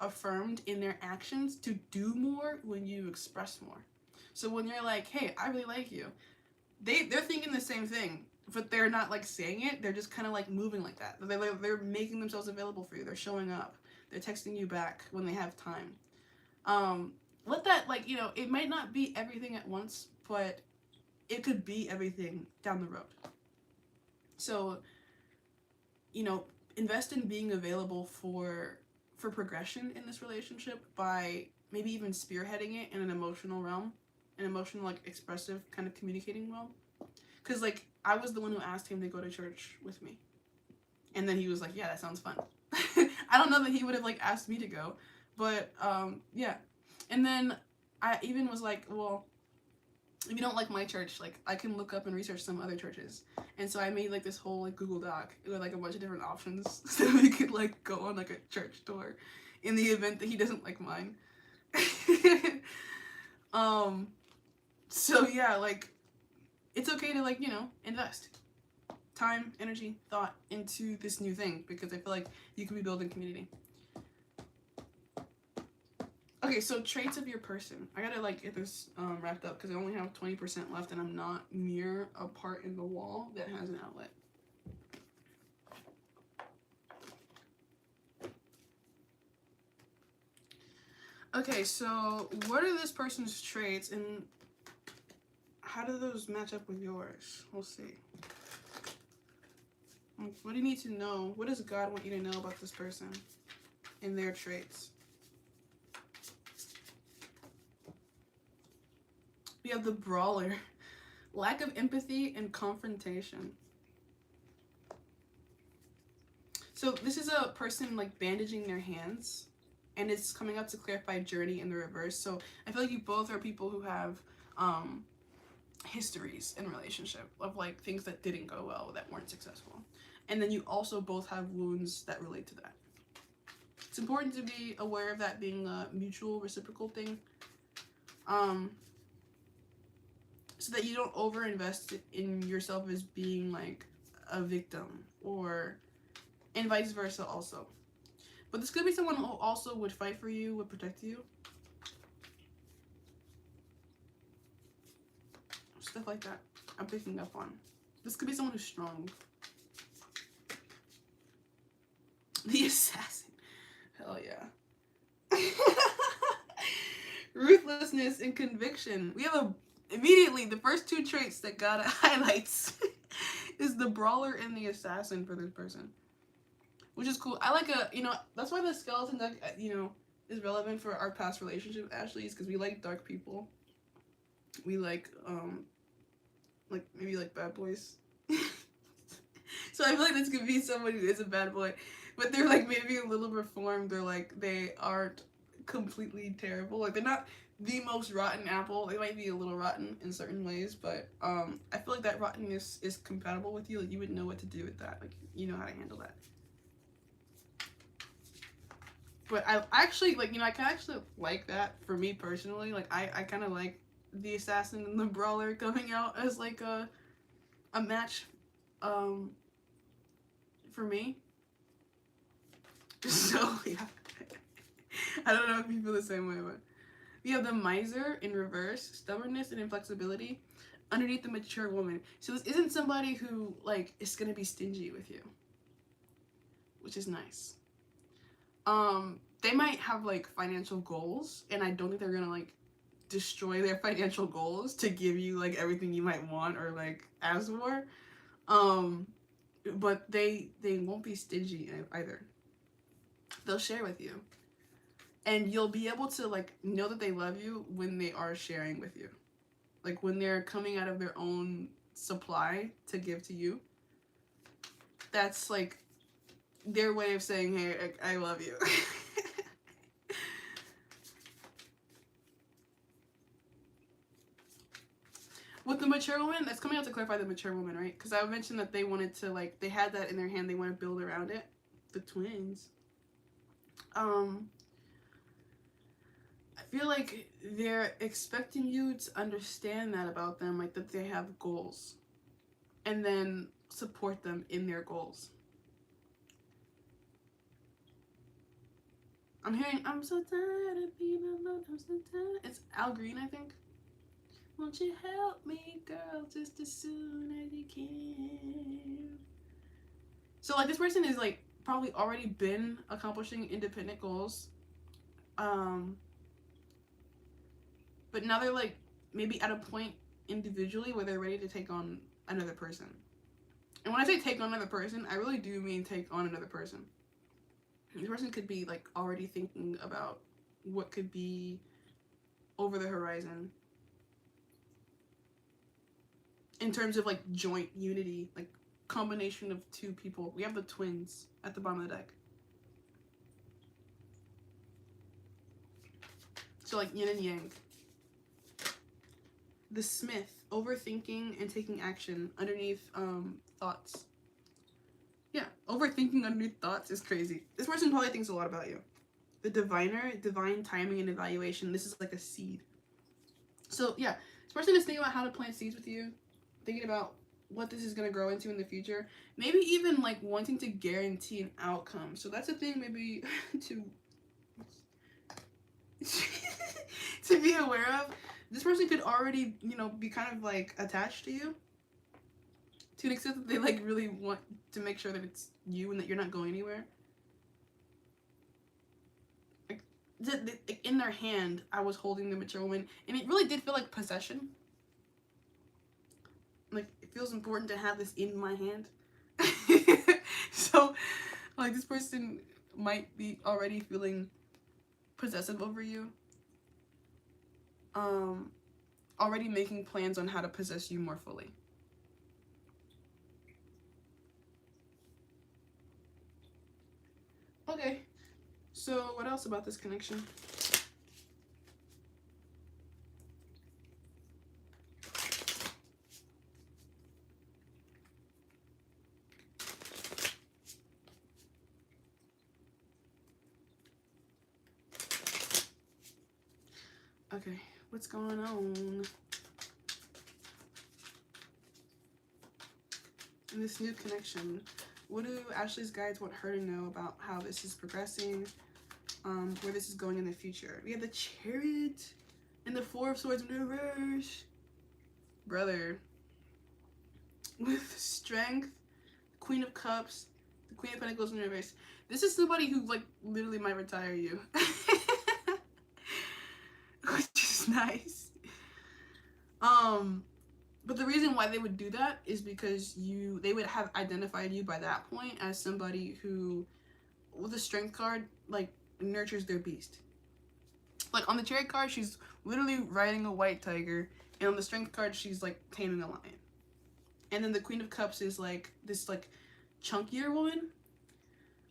affirmed in their actions to do more when you express more. So when you're like, hey, I really like you, they're thinking the same thing, but they're not like saying it. They're just kind of like moving like that. They're making themselves available for you. They're showing up. They're texting you back when they have time. Let that, like, you know, it might not be everything at once, but it could be everything down the road. So, you know, invest in being available for progression in this relationship by maybe even spearheading it in an emotional realm, an emotional, like, expressive kind of communicating realm. Because, like, I was the one who asked him to go to church with me, and then he was like, yeah, that sounds fun. I don't know that he would have, like, asked me to go, but yeah. And then I even was like, well, if you don't like my church, like, I can look up and research some other churches. And so I made like this whole like Google Doc with like a bunch of different options so we could like go on like a church tour in the event that he doesn't like mine. So yeah, like, it's okay to, like, you know, invest time, energy, thought into this new thing, because I feel like you could be building community. Okay, so traits of your person. I gotta like get this wrapped up because I only have 20% left and I'm not near a part in the wall that has an outlet. Okay, so what are this person's traits and how do those match up with yours? We'll see. What do you need to know? What does God want you to know about this person and their traits? We have the Brawler. Lack of empathy and confrontation. So this is a person like bandaging their hands, and it's coming up to clarify journey in the reverse. So I feel like you both are people who have histories in relationship of like things that didn't go well, that weren't successful. And then you also both have wounds that relate to that. It's important to be aware of that being a mutual reciprocal thing. So that you don't overinvest in yourself as being like a victim, or and vice versa also. But this could be someone who also would fight for you, would protect you. Stuff like that I'm picking up on. This could be someone who's strong. The assassin. Hell yeah. Ruthlessness and conviction. We have immediately the first two traits that God highlights is the brawler and the assassin for this person, which is cool. I like that's why the skeleton deck, is relevant for our past relationship, Ashley, is because we like dark people. We like maybe like bad boys. So I feel like this could be somebody who is a bad boy, but they're like maybe a little reformed, or like they aren't completely terrible. Like they're not the most rotten apple. They might be a little rotten in certain ways, but I feel like that rottenness is compatible with you. Like you would know what to do with that. Like you know how to handle that. But I actually I can actually like that for me personally. Like I kind of like the assassin and the brawler coming out as like a match for me. So yeah. I don't know if you feel the same way, but we have the miser in reverse, stubbornness and inflexibility underneath the mature woman. So this isn't somebody who like is gonna be stingy with you, which is nice. They might have like financial goals, and I don't think they're gonna like destroy their financial goals to give you like everything you might want or like ask for. But they won't be stingy either. They'll share with you, and you'll be able to like know that they love you when they are sharing with you, like when they're coming out of their own supply to give to you. That's like their way of saying, hey, I love you. With the mature woman, that's coming out to clarify the mature woman, right? Because I mentioned that they wanted to, like, they had that in their hand. They want to build around it. The twins. I feel like they're expecting you to understand that about them, like that they have goals. And then support them in their goals. I'm hearing, I'm so tired of being alone, I'm so tired. It's Al Green, I think. Won't you help me, girl, just as soon as you can? So, like, this person is, like, probably already been accomplishing independent goals. But now they're, like, maybe at a point individually where they're ready to take on another person. And when I say take on another person, I really do mean take on another person. This person could be, like, already thinking about what could be over the horizon. In terms of, like, joint unity, like, combination of two people. We have the twins at the bottom of the deck. So, like, yin and yang. The Smith, overthinking and taking action underneath thoughts. Yeah, overthinking underneath thoughts is crazy. This person probably thinks a lot about you. The Diviner, divine timing and evaluation. This is like a seed. So, yeah, this person is thinking about how to plant seeds with you. Thinking about what this is going to grow into in the future. Maybe even like wanting to guarantee an outcome. So that's a thing maybe to be aware of. This person could already, be kind of like attached to you to an extent that they like really want to make sure that it's you and that you're not going anywhere. Like in their hand, I was holding the mature woman, and it really did feel like possession. Like, it feels important to have this in my hand. So, like, this person might be already feeling possessive over you. Already making plans on how to possess you more fully. Okay, so what else about this connection? Okay, what's going on in this new connection? What do Ashley's guides want her to know about how this is progressing, where this is going in the future? We have the Chariot and the Four of Swords in reverse. Brother. With Strength, Queen of Cups, the Queen of Pentacles in reverse. This is somebody who, like, literally might retire you. Which is nice. But the reason why they would do that is because they would have identified you by that point as somebody who, with a Strength card, like, nurtures their beast. Like, on the Chariot card, she's literally riding a white tiger, and on the Strength card, she's, like, taming a lion. And then the Queen of Cups is, like, this, like, chunkier woman.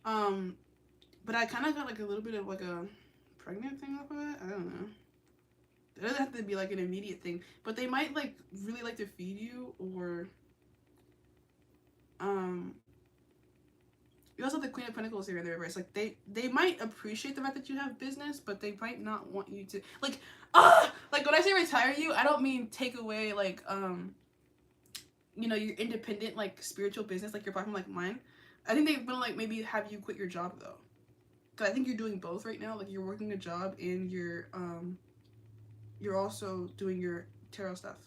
But I kind of got, like, a little bit of, like, a pregnant thing off of it. I don't know. It doesn't have to be, like, an immediate thing. But they might, like, really like to feed you, or, you also have the Queen of Pentacles here in the reverse. Like, they might appreciate the fact that you have business, but they might not want you to, like, like, when I say retire you, I don't mean take away, like, you know, your independent, like, spiritual business, like your platform, like mine. I think they want to, like, maybe have you quit your job, though. Because I think you're doing both right now. Like, you're working a job and you're also doing your tarot stuff.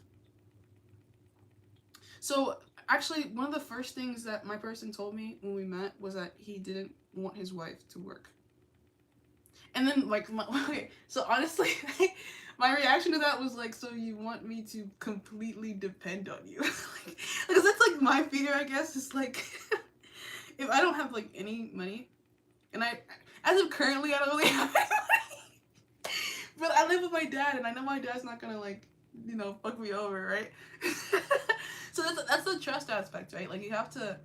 So, actually, one of the first things that my person told me when we met was that he didn't want his wife to work. And then, like, okay, so honestly, my reaction to that was like, so you want me to completely depend on you? Because that's, like, my fear, I guess, is, like, if I don't have, like, any money, and as of currently, I don't really have any money, but I live with my dad, and I know my dad's not gonna, like, you know, fuck me over, right? So that's the trust aspect, right? Like, you have to,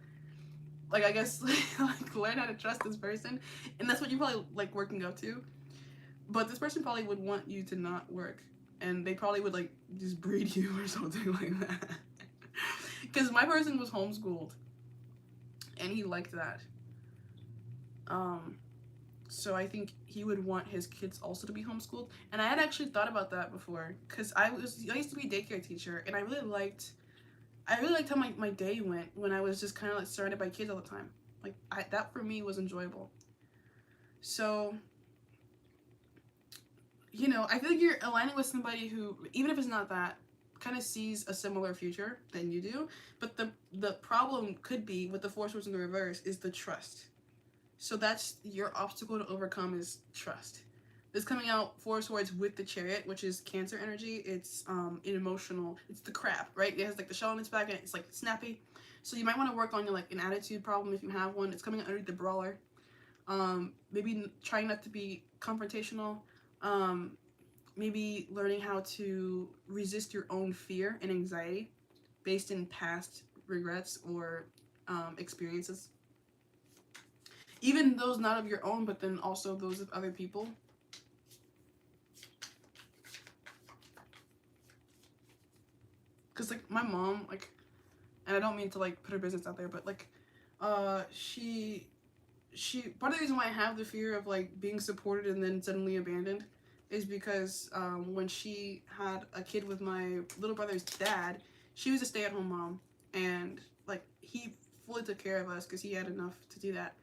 like, I guess, like, learn how to trust this person, and that's what you probably, like, working up to. But this person probably would want you to not work, and they probably would, like, just breed you or something like that. Because my person was homeschooled, and he liked that. So I think he would want his kids also to be homeschooled. And I had actually thought about that before, because I used to be a daycare teacher, and I really liked how my day went when I was just kind of, like, surrounded by kids all the time. Like, that for me was enjoyable. So, you know, I feel like you're aligning with somebody who, even if it's not that, kind of sees a similar future than you do. But the problem could be with the Four Swords in the reverse is the trust. So that's your obstacle to overcome, is trust. This coming out Four Swords with the Chariot, which is Cancer energy. It's an emotional, it's the crab, right? It has, like, the shell on its back, and it's, like, snappy. So you might want to work on your, like, an attitude problem if you have one. It's coming out under the Brawler. Maybe trying not to be confrontational. Maybe learning how to resist your own fear and anxiety based in past regrets or experiences. Even those not of your own, but then also those of other people. Because, like, my mom, like, and I don't mean to, like, put her business out there, but, like, she part of the reason why I have the fear of, like, being supported and then suddenly abandoned is because when she had a kid with my little brother's dad, she was a stay-at-home mom, and, like, he fully took care of us because he had enough to do that.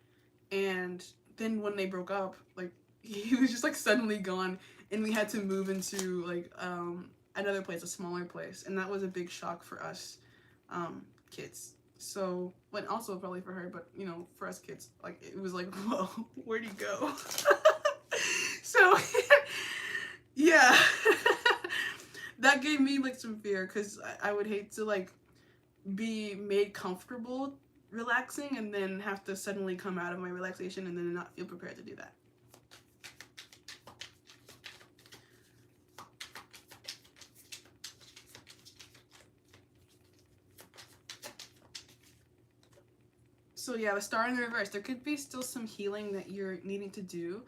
And then when they broke up, like, he was just, like, suddenly gone, and we had to move into, like, another place, a smaller place, and that was a big shock for us kids. So, but also probably for her, but, you know, for us kids, like, it was like, whoa, where'd he go? So, yeah. That gave me, like, some fear, because I would hate to, like, be made comfortable relaxing and then have to suddenly come out of my relaxation and then not feel prepared to do that. So yeah, the Star in the reverse, there could be still some healing that you're needing to do.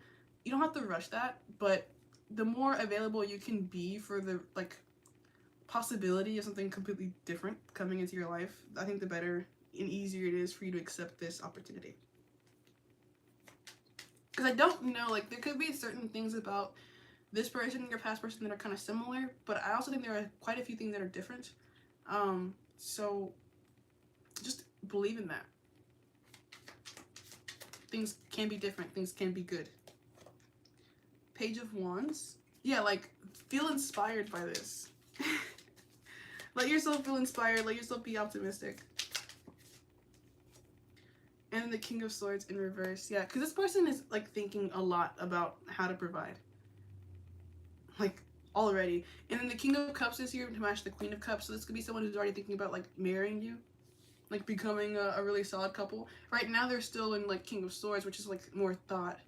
You don't have to rush that, but the more available you can be for the, like, possibility of something completely different coming into your life, I think the better and easier it is for you to accept this opportunity. Because I don't know, like, there could be certain things about this person and your past person that are kind of similar, but I also think there are quite a few things that are different. So just believe in that. Things can be different. Things can be good. Page of Wands. Yeah, like, feel inspired by this. Let yourself feel inspired. Let yourself be optimistic. And the King of Swords in reverse. Yeah, because this person is, like, thinking a lot about how to provide. Like, already. And then the King of Cups is here to match the Queen of Cups. So this could be someone who's already thinking about, like, marrying you. Like, becoming a really solid couple. Right now, they're still in, like, King of Swords, which is, like, more thought.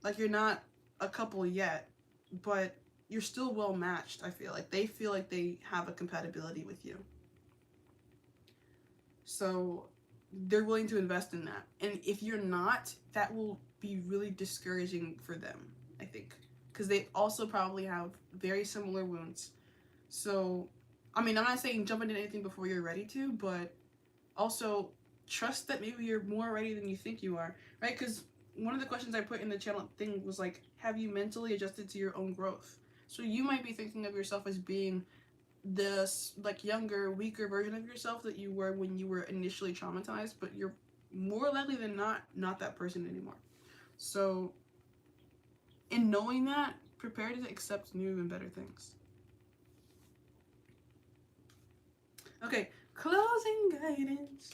Like, you're not a couple yet, but you're still well matched, I feel. Like, they feel like they have a compatibility with you. So they're willing to invest in that. And if you're not, that will be really discouraging for them, I think. Because they also probably have very similar wounds. So, I mean, I'm not saying jump into anything before you're ready to, but also trust that maybe you're more ready than you think you are, right? Because one of the questions I put in the channel thing was like, have you mentally adjusted to your own growth? So you might be thinking of yourself as being this, like, younger, weaker version of yourself that you were when you were initially traumatized, but you're more likely than not that person anymore. So in knowing that, prepare to accept new and better things. Okay, closing guidance.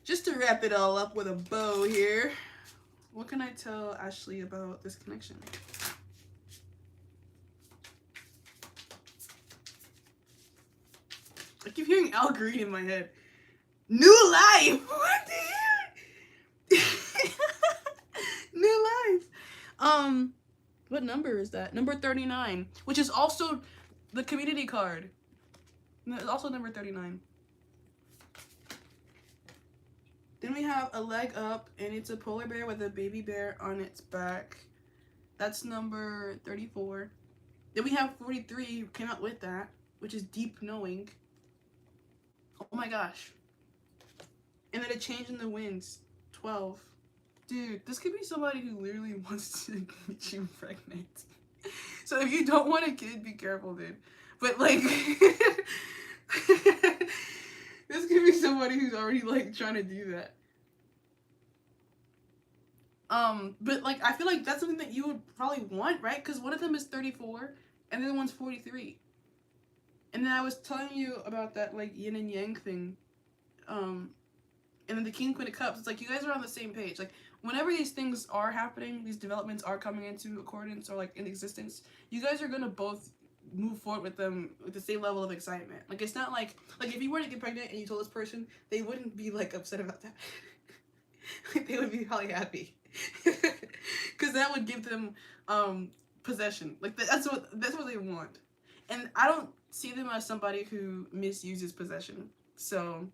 Just to wrap it all up with a bow here, what can I tell Ashley about this connection? I keep hearing Al Green in my head. New life! What the hell? New life! What number is that? Number 39, which is also the community card. It's also number 39. Then we have a leg up, and it's a polar bear with a baby bear on its back. That's number 34. Then we have 43, came out with that, which is deep knowing. Oh my gosh. And then a change in the winds, 12. Dude, this could be somebody who literally wants to get you pregnant. So if you don't want a kid, be careful, dude. But, like, this could be somebody who's already, like, trying to do that. But, like, I feel like that's something that you would probably want, right? Because one of them is 34, and the other one's 43. And then I was telling you about that, like, yin and yang thing. And then the King, Queen of Cups, it's like you guys are on the same page. Like, whenever these things are happening, these developments are coming into accordance or, like, in existence, you guys are gonna both move forward with them with the same level of excitement. Like, it's not like if you were to get pregnant and you told this person, they wouldn't be, like, upset about that. Like, they would be probably happy. Because that would give them possession. Like, that's what they want. And I don't see them as somebody who misuses possession. So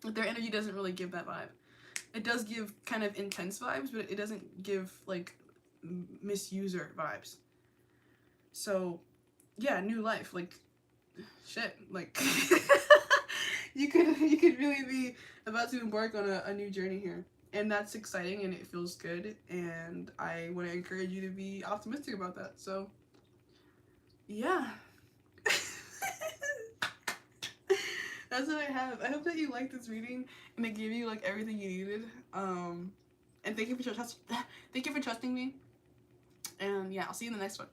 their energy doesn't really give that vibe. It does give kind of intense vibes, but it doesn't give, like, misuser vibes. So yeah, new life, like, shit, like, you could really be about to embark on a new journey here, and that's exciting and it feels good, and I want to encourage you to be optimistic about that. So yeah. That's what I have. I hope that you liked this reading and it gave you, like, everything you needed. And thank you for trusting me. And yeah, I'll see you in the next one.